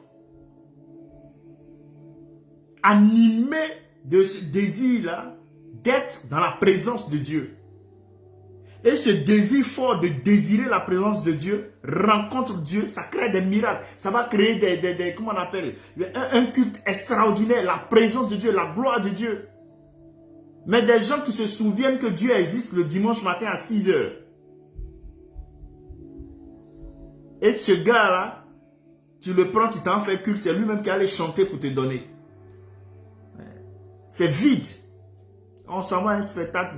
Animé de ce désir-là d'être dans la présence de Dieu. Et ce désir fort de désirer la présence de Dieu, rencontre Dieu, ça crée des miracles. Ça va créer des comment on appelle, un culte extraordinaire, la présence de Dieu, la gloire de Dieu. Mais des gens qui se souviennent que Dieu existe le dimanche matin à 6 heures. Et ce gars-là, tu le prends, tu t'en fais culte, c'est lui-même qui allait chanter pour te donner. C'est vide. On s'en va à un spectacle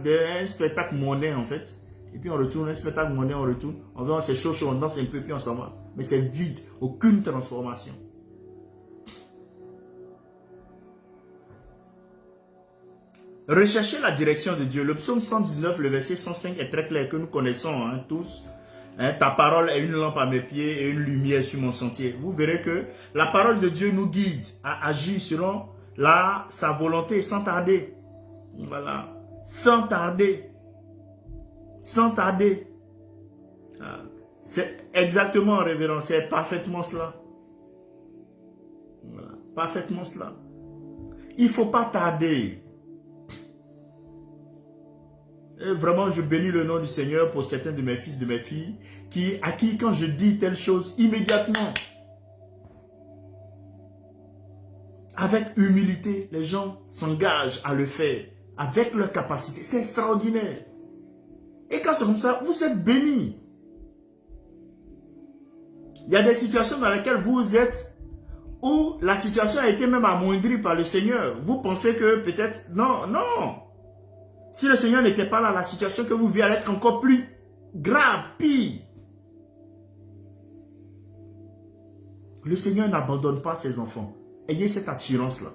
mondain en fait. Et puis on retourne, un spectacle mondain, on retourne. On va, on se chaud, on danse un peu, puis on s'en va. Mais c'est vide, aucune transformation. Recherchez la direction de Dieu. Le psaume 119, le verset 105 est très clair, que nous connaissons tous. Ta parole est une lampe à mes pieds et une lumière sur mon sentier. Vous verrez que la parole de Dieu nous guide à agir selon sa volonté sans tarder. Voilà. Sans tarder. Sans tarder. C'est exactement, révérend, c'est parfaitement cela. Voilà. Parfaitement cela. Il ne faut pas tarder. Et vraiment, je bénis le nom du Seigneur pour certains de mes fils, de mes filles, à qui, quand je dis telle chose, immédiatement, avec humilité, les gens s'engagent à le faire, avec leur capacité. C'est extraordinaire. Et quand c'est comme ça, vous êtes bénis. Il y a des situations dans lesquelles vous êtes, où la situation a été même amoindrie par le Seigneur. Vous pensez que peut-être, non, non. Si le Seigneur n'était pas là, la situation que vous vivez allait être encore plus grave, pire. Le Seigneur n'abandonne pas ses enfants. Ayez cette assurance-là.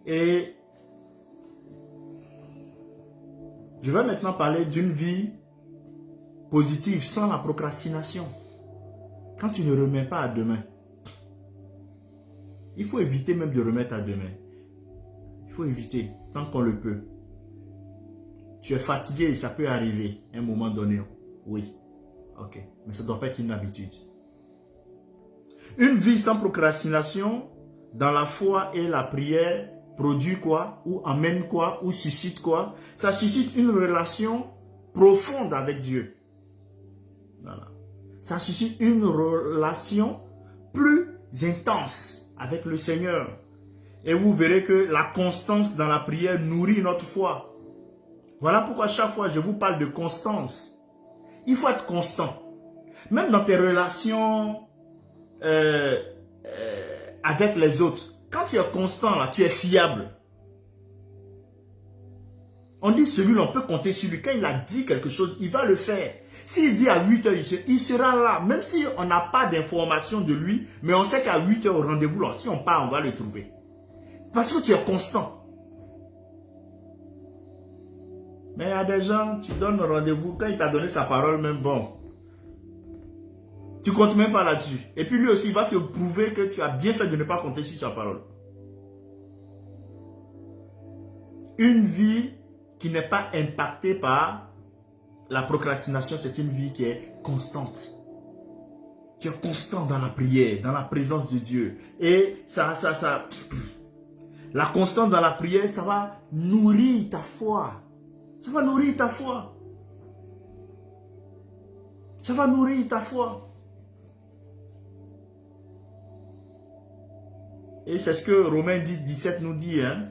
Et je vais maintenant parler d'une vie positive sans la procrastination. Quand tu ne remets pas à demain, il faut éviter même de remettre à demain. Il faut éviter tant qu'on le peut. Tu es fatigué, ça peut arriver à un moment donné. Oui, ok, mais ça ne doit pas être une habitude. Une vie sans procrastination dans la foi et la prière produit quoi? Ou amène quoi? Ou suscite quoi? Ça suscite une relation profonde avec Dieu. Voilà. Ça suscite une relation plus intense avec le Seigneur. Et vous verrez que la constance dans la prière nourrit notre foi. Voilà pourquoi chaque fois je vous parle de constance. Il faut être constant. Même dans tes relations avec les autres. Quand tu es constant, là, tu es fiable. On dit celui-là, on peut compter sur lui. Quand il a dit quelque chose, il va le faire. S'il dit à 8 h, il sera là. Même si on n'a pas d'informations de lui, mais on sait qu'à 8 h au rendez-vous, là, si on part, on va le trouver. Parce que tu es constant. Mais il y a des gens, tu donnes rendez-vous, quand il t'a donné sa parole, même bon. Tu ne comptes même pas là-dessus. Et puis lui aussi, il va te prouver que tu as bien fait de ne pas compter sur sa parole. Une vie qui n'est pas impactée par la procrastination, c'est une vie qui est constante. Tu es constant dans la prière, dans la présence de Dieu. Et la constance dans la prière, ça va nourrir ta foi. Ça va nourrir ta foi. Ça va nourrir ta foi. Et c'est ce que Romains 10, 17 nous dit. Hein?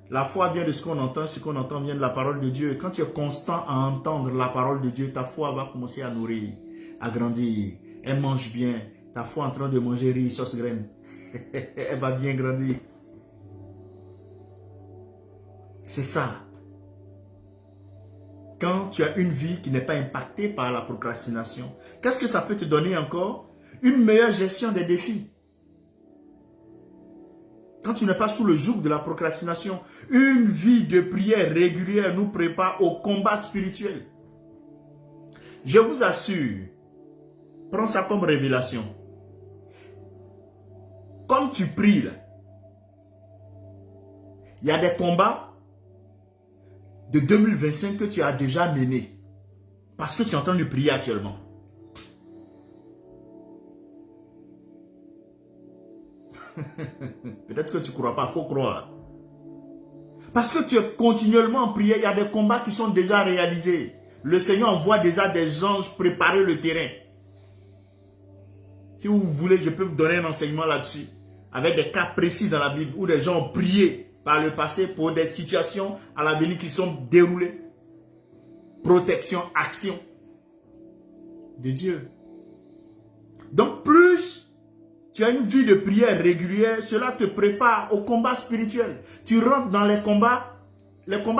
La foi vient de ce qu'on entend vient de la parole de Dieu. Quand tu es constant à entendre la parole de Dieu, ta foi va commencer à nourrir, à grandir. Elle mange bien. Ta foi en train de manger riz, sauce graine. Elle va bien grandir. C'est ça. Quand tu as une vie qui n'est pas impactée par la procrastination, qu'est-ce que ça peut te donner encore? Une meilleure gestion des défis. Quand tu n'es pas sous le joug de la procrastination, une vie de prière régulière nous prépare au combat spirituel. Je vous assure, prends ça comme révélation. Comme tu pries, là, il y a des combats de 2025 que tu as déjà menés. Parce que tu es en train de prier actuellement. Peut-être que tu ne crois pas, il faut croire. Parce que tu es continuellement en prière, il y a des combats qui sont déjà réalisés. Le Seigneur envoie déjà des anges préparer le terrain. Si vous voulez, je peux vous donner un enseignement là-dessus. Avec des cas précis dans la Bible où des gens ont prié par le passé pour des situations à l'avenir qui sont déroulées. Protection, action de Dieu. Donc plus tu as une vie de prière régulière, cela te prépare au combat spirituel. Tu rentres dans les combats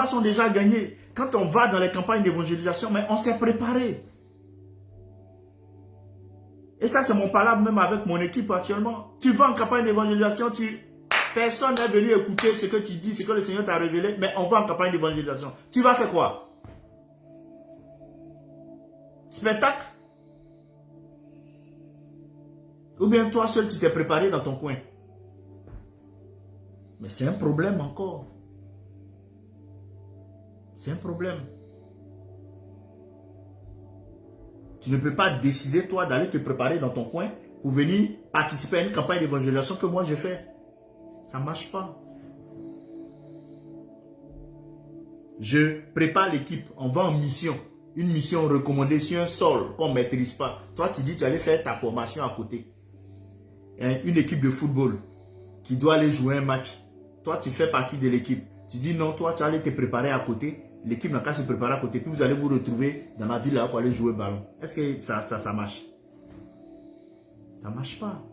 sont déjà gagnés. Quand on va dans les campagnes d'évangélisation, mais on s'est préparé. Et ça, c'est mon palabre même avec mon équipe actuellement. Tu vas en campagne d'évangélisation, personne n'est venu écouter ce que tu dis, ce que le Seigneur t'a révélé, mais on va en campagne d'évangélisation. Tu vas faire quoi? Spectacle? Ou bien toi seul, tu t'es préparé dans ton coin. Mais c'est un problème encore. C'est un problème. Tu ne peux pas décider, toi, d'aller te préparer dans ton coin pour venir participer à une campagne d'évangélisation que moi je fais. Ça ne marche pas. Je prépare l'équipe. On va en mission. Une mission recommandée sur un sol qu'on ne maîtrise pas. Toi, tu dis tu allais faire ta formation à côté. Une équipe de football qui doit aller jouer un match. Toi, tu fais partie de l'équipe. Tu dis non, toi, tu allais te préparer à côté. L'équipe n'a qu'à se préparer à côté. Puis vous allez vous retrouver dans la ville là pour aller jouer au ballon. Est-ce que ça marche? Ça ne marche pas.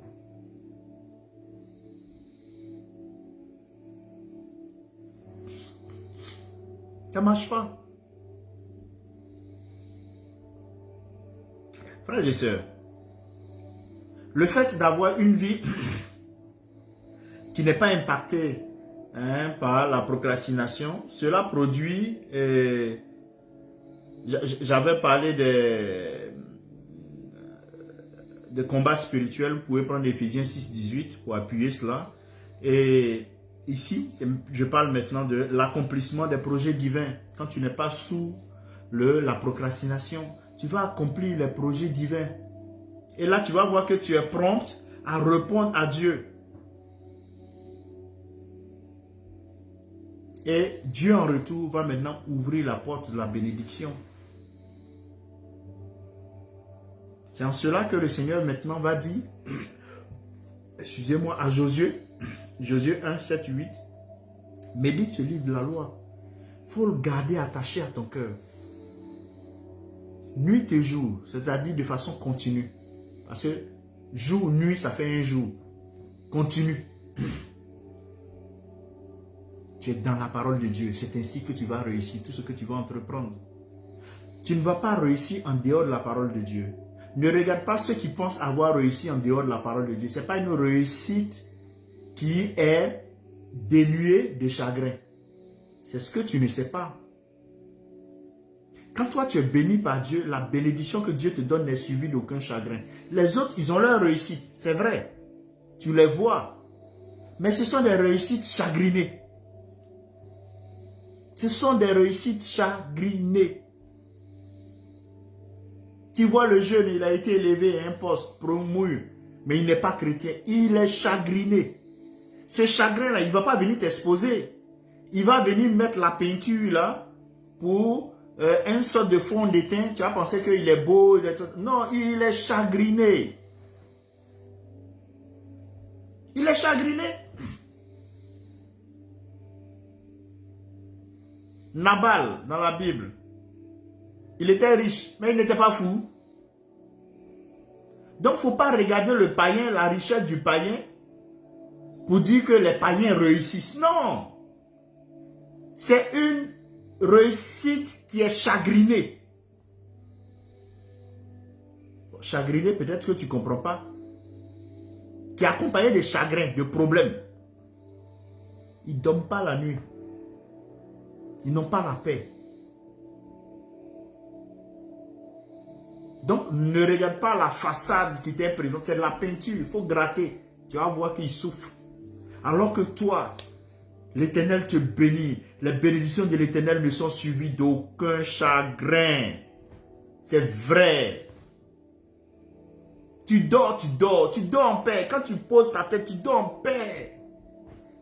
Ça ne marche pas. Frères et sœurs, Le fait d'avoir une vie qui n'est pas impactée par la procrastination, cela produit, j'avais parlé des combats spirituels, vous pouvez prendre Éphésiens 6:18 pour appuyer cela. Et ici, je parle maintenant de l'accomplissement des projets divins. Quand tu n'es pas sous la procrastination, tu vas accomplir les projets divins. Et là, tu vas voir que tu es prompte à répondre à Dieu. Et Dieu en retour va maintenant ouvrir la porte de la bénédiction. C'est en cela que le Seigneur maintenant va dire, excusez-moi, à Josué, Josué 1, 7, 8, médite ce livre de la loi. Il faut le garder attaché à ton cœur. Nuit et jour, c'est-à-dire de façon continue. Parce que jour, nuit, ça fait un jour. Continue. Tu es dans la parole de Dieu. C'est ainsi que tu vas réussir tout ce que tu vas entreprendre. Tu ne vas pas réussir en dehors de la parole de Dieu. Ne regarde pas ceux qui pensent avoir réussi en dehors de la parole de Dieu. Ce n'est pas une réussite qui est dénuée de chagrin. C'est ce que tu ne sais pas. Quand toi tu es béni par Dieu, la bénédiction que Dieu te donne n'est suivie d'aucun chagrin. Les autres, ils ont leur réussite, c'est vrai. Tu les vois. Mais ce sont des réussites chagrinées. Ce sont des réussites chagrinées. Tu vois le jeune, il a été élevé à un poste promu, mais il n'est pas chrétien. Il est chagriné. Ce chagrin-là, il ne va pas venir t'exposer. Il va venir mettre la peinture là pour une sorte de fond de teint. Tu vas penser qu'il est beau. Non, il est chagriné. Il est chagriné. Nabal, dans la Bible, il était riche, mais il n'était pas fou. Donc, il ne faut pas regarder le païen, la richesse du païen, pour dire que les païens réussissent. Non. C'est une réussite qui est chagrinée. Chagrinée, peut-être que tu ne comprends pas. Qui est accompagnée de chagrins, de problèmes. Ils ne dorment pas la nuit. Ils n'ont pas la paix. Donc, ne regarde pas la façade qui t'est présente. C'est de la peinture. Il faut gratter. Tu vas voir qu'ils souffrent. Alors que toi, l'Éternel te bénit. Les bénédictions de l'Éternel ne sont suivies d'aucun chagrin. C'est vrai. Tu dors en paix. Quand tu poses ta tête, tu dors en paix.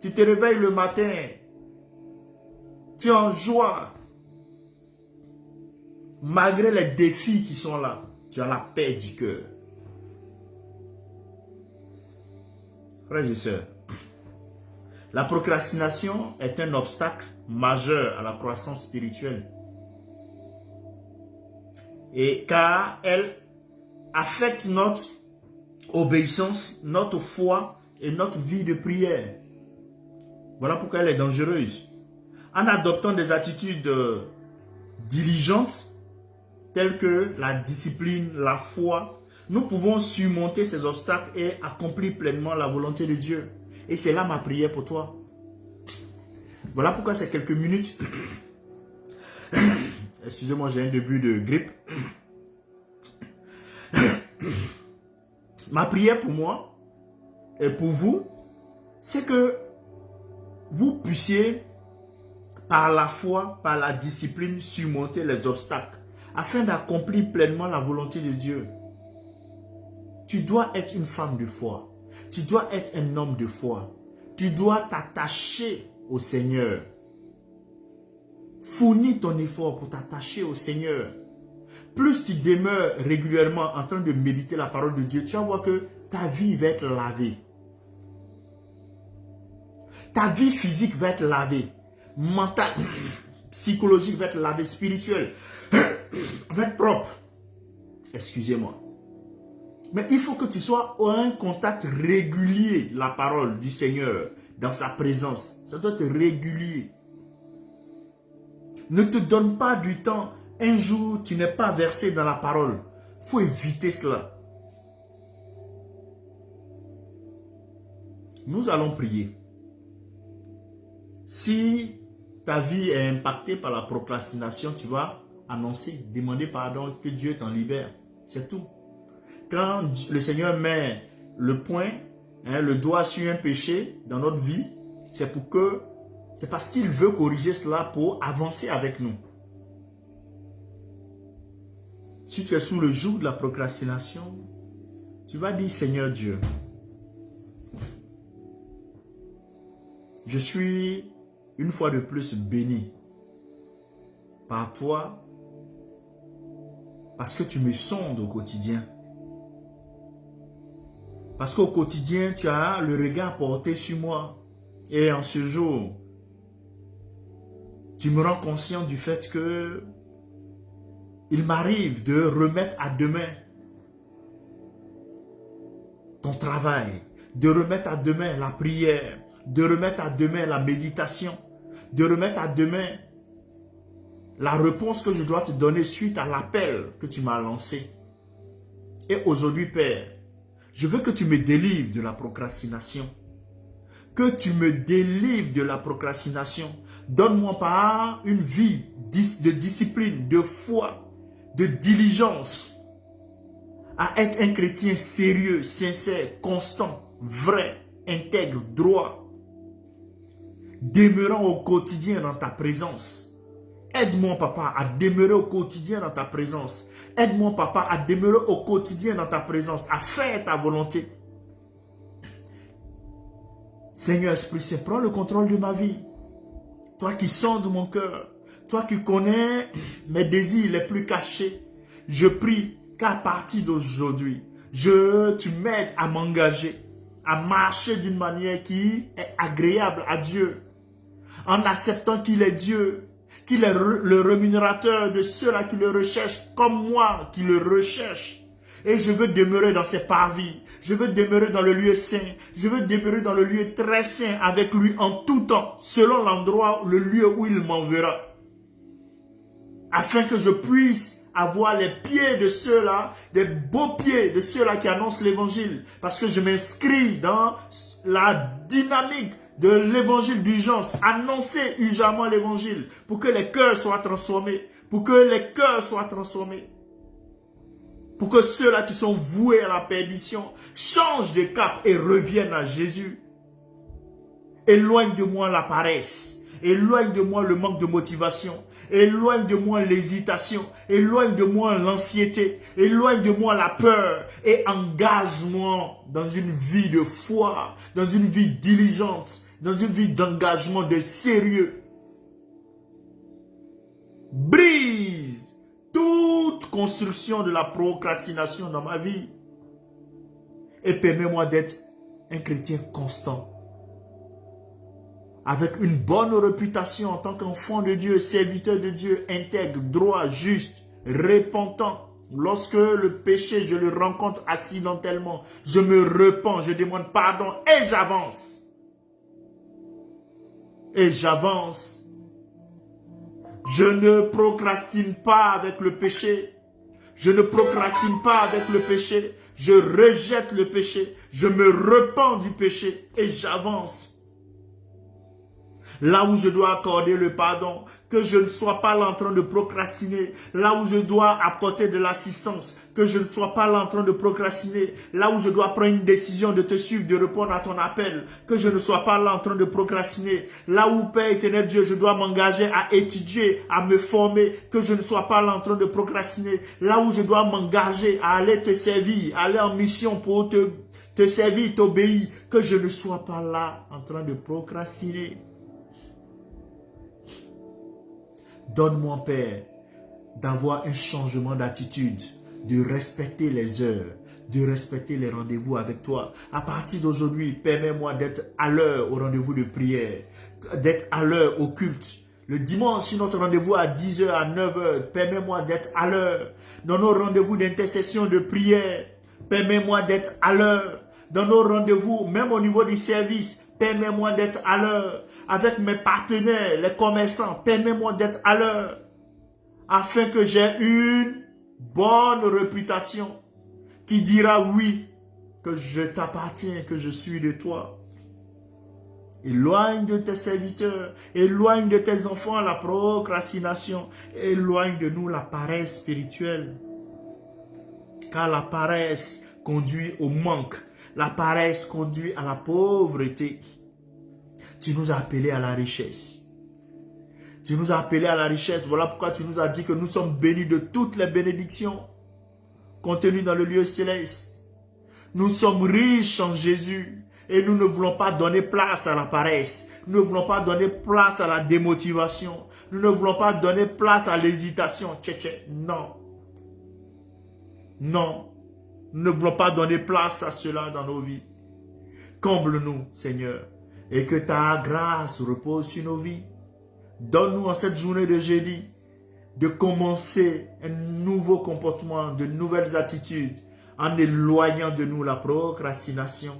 Tu te réveilles le matin. Tu es en joie. Malgré les défis qui sont là, tu as la paix du cœur. Frères et sœurs, la procrastination est un obstacle majeur à la croissance spirituelle. Et car elle affecte notre obéissance, notre foi et notre vie de prière. Voilà pourquoi elle est dangereuse. En adoptant des attitudes diligentes, telles que la discipline, la foi, nous pouvons surmonter ces obstacles et accomplir pleinement la volonté de Dieu. Et c'est là ma prière pour toi. Voilà pourquoi ces quelques minutes. Excusez-moi, j'ai un début de grippe. Ma prière pour moi et pour vous, c'est que vous puissiez, par la foi, par la discipline, surmonter les obstacles afin d'accomplir pleinement la volonté de Dieu. Tu dois être une femme de foi. Tu dois être un homme de foi. Tu dois t'attacher au Seigneur. Fournis ton effort pour t'attacher au Seigneur. Plus tu demeures régulièrement en train de méditer la parole de Dieu, tu vas voir que ta vie va être lavée. Ta vie physique va être lavée. Mentale, psychologique va être lavée. Spirituelle va être propre. Excusez-moi. Mais il faut que tu sois en un contact régulier de la parole du Seigneur, dans sa présence. Ça doit être régulier. Ne te donne pas du temps. Un jour, tu n'es pas versé dans la parole. Il faut éviter cela. Nous allons prier. Si ta vie est impactée par la procrastination, tu vas annoncer, demander pardon, que Dieu t'en libère. C'est tout. Quand le Seigneur met le point, le doigt sur un péché dans notre vie, c'est parce qu'il veut corriger cela pour avancer avec nous. Si tu es sous le joug de la procrastination, tu vas dire, Seigneur Dieu, je suis une fois de plus béni par toi parce que tu me sondes au quotidien. Parce qu'au quotidien, tu as le regard porté sur moi. Et en ce jour, tu me rends conscient du fait que il m'arrive de remettre à demain ton travail, de remettre à demain la prière, de remettre à demain la méditation, de remettre à demain la réponse que je dois te donner suite à l'appel que tu m'as lancé. Et aujourd'hui, Père, je veux que tu me délivres de la procrastination. Que tu me délivres de la procrastination. Donne-moi par une vie de discipline, de foi, de diligence, à être un chrétien sérieux, sincère, constant, vrai, intègre, droit, demeurant au quotidien dans ta présence. Aide-moi, Papa, à demeurer au quotidien dans ta présence. Aide-moi, Papa, à demeurer au quotidien dans ta présence, à faire ta volonté. Seigneur Esprit Saint, prends le contrôle de ma vie. Toi qui sondes mon cœur, toi qui connais mes désirs les plus cachés, je prie qu'à partir d'aujourd'hui, tu m'aides à m'engager, à marcher d'une manière qui est agréable à Dieu, en acceptant qu'il est Dieu, qu'il est le rémunérateur de ceux-là qui le recherchent, comme moi qui le recherche. Et je veux demeurer dans ses parvis. Je veux demeurer dans le lieu saint. Je veux demeurer dans le lieu très saint avec lui en tout temps, selon l'endroit, le lieu où il m'enverra. Afin que je puisse avoir les pieds de ceux-là, des beaux pieds de ceux-là qui annoncent l'évangile. Parce que je m'inscris dans la dynamique de l'évangile d'urgence. Annoncer urgemment l'évangile pour que les cœurs soient transformés. Pour que les cœurs soient transformés. Pour que ceux-là qui sont voués à la perdition changent de cap et reviennent à Jésus. Éloigne de moi la paresse. Éloigne de moi le manque de motivation. Éloigne de moi l'hésitation. Éloigne de moi l'anxiété. Éloigne de moi la peur. Et engage-moi dans une vie de foi, dans une vie diligente, dans une vie d'engagement, de sérieux. Brise toute construction de la procrastination dans ma vie. Et permets-moi d'être un chrétien constant. Avec une bonne réputation en tant qu'enfant de Dieu, serviteur de Dieu, intègre, droit, juste, repentant. Lorsque le péché, je le rencontre accidentellement, je me repens, je demande pardon et j'avance. Et j'avance. Je ne procrastine pas avec le péché. Je ne procrastine pas avec le péché. Je rejette le péché. Je me repens du péché et j'avance. Là où je dois accorder le pardon, que je ne sois pas là en train de procrastiner. Là où je dois apporter de l'assistance, que je ne sois pas là en train de procrastiner. Là où je dois prendre une décision de te suivre, de répondre à ton appel, que je ne sois pas là en train de procrastiner. Là où, Père éternel Dieu, je dois m'engager à étudier, à me former, que je ne sois pas là en train de procrastiner. Là où je dois m'engager à aller te servir, aller en mission pour te servir, t'obéir, que je ne sois pas là en train de procrastiner. Donne-moi, Père, d'avoir un changement d'attitude, de respecter les heures, de respecter les rendez-vous avec toi. À partir d'aujourd'hui, permets-moi d'être à l'heure au rendez-vous de prière, d'être à l'heure au culte. Le dimanche, si notre rendez-vous à 10h, à 9h, permets-moi d'être à l'heure. Dans nos rendez-vous d'intercession, de prière, permets-moi d'être à l'heure. Dans nos rendez-vous, même au niveau du service, permets-moi d'être à l'heure. Avec mes partenaires, les commerçants, permets-moi d'être à l'heure. Afin que j'ai une bonne réputation qui dira oui, que je t'appartiens, que je suis de toi. Éloigne de tes serviteurs, éloigne de tes enfants la procrastination, éloigne de nous la paresse spirituelle. Car la paresse conduit au manque, la paresse conduit à la pauvreté. Tu nous as appelés à la richesse. Tu nous as appelés à la richesse. Voilà pourquoi tu nous as dit que nous sommes bénis de toutes les bénédictions contenues dans le lieu céleste. Nous sommes riches en Jésus. Et nous ne voulons pas donner place à la paresse. Nous ne voulons pas donner place à la démotivation. Nous ne voulons pas donner place à l'hésitation. Non. Non. Nous ne voulons pas donner place à cela dans nos vies. Comble-nous, Seigneur. Et que ta grâce repose sur nos vies. Donne-nous en cette journée de jeudi de commencer un nouveau comportement, de nouvelles attitudes, en éloignant de nous la procrastination.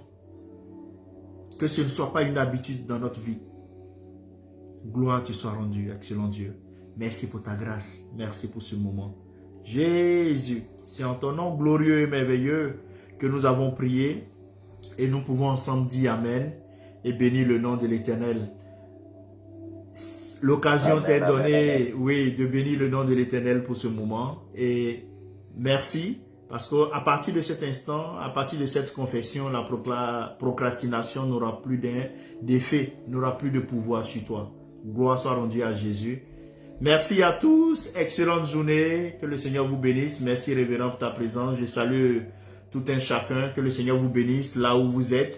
Que ce ne soit pas une habitude dans notre vie. Gloire te soit rendue, excellent Dieu. Merci pour ta grâce. Merci pour ce moment. Jésus, c'est en ton nom glorieux et merveilleux que nous avons prié. Et nous pouvons ensemble dire Amen et bénir le nom de l'Éternel. L'occasion t'est donnée, oui, de bénir le nom de l'Éternel pour ce moment. Et merci. Parce qu'à partir de cet instant, à partir de cette confession, la procrastination n'aura plus d'effet, n'aura plus de pouvoir sur toi. Gloire soit rendue à Jésus. Merci à tous. Excellente journée. Que le Seigneur vous bénisse. Merci, révérend, pour ta présence. Je salue tout un chacun. Que le Seigneur vous bénisse là où vous êtes.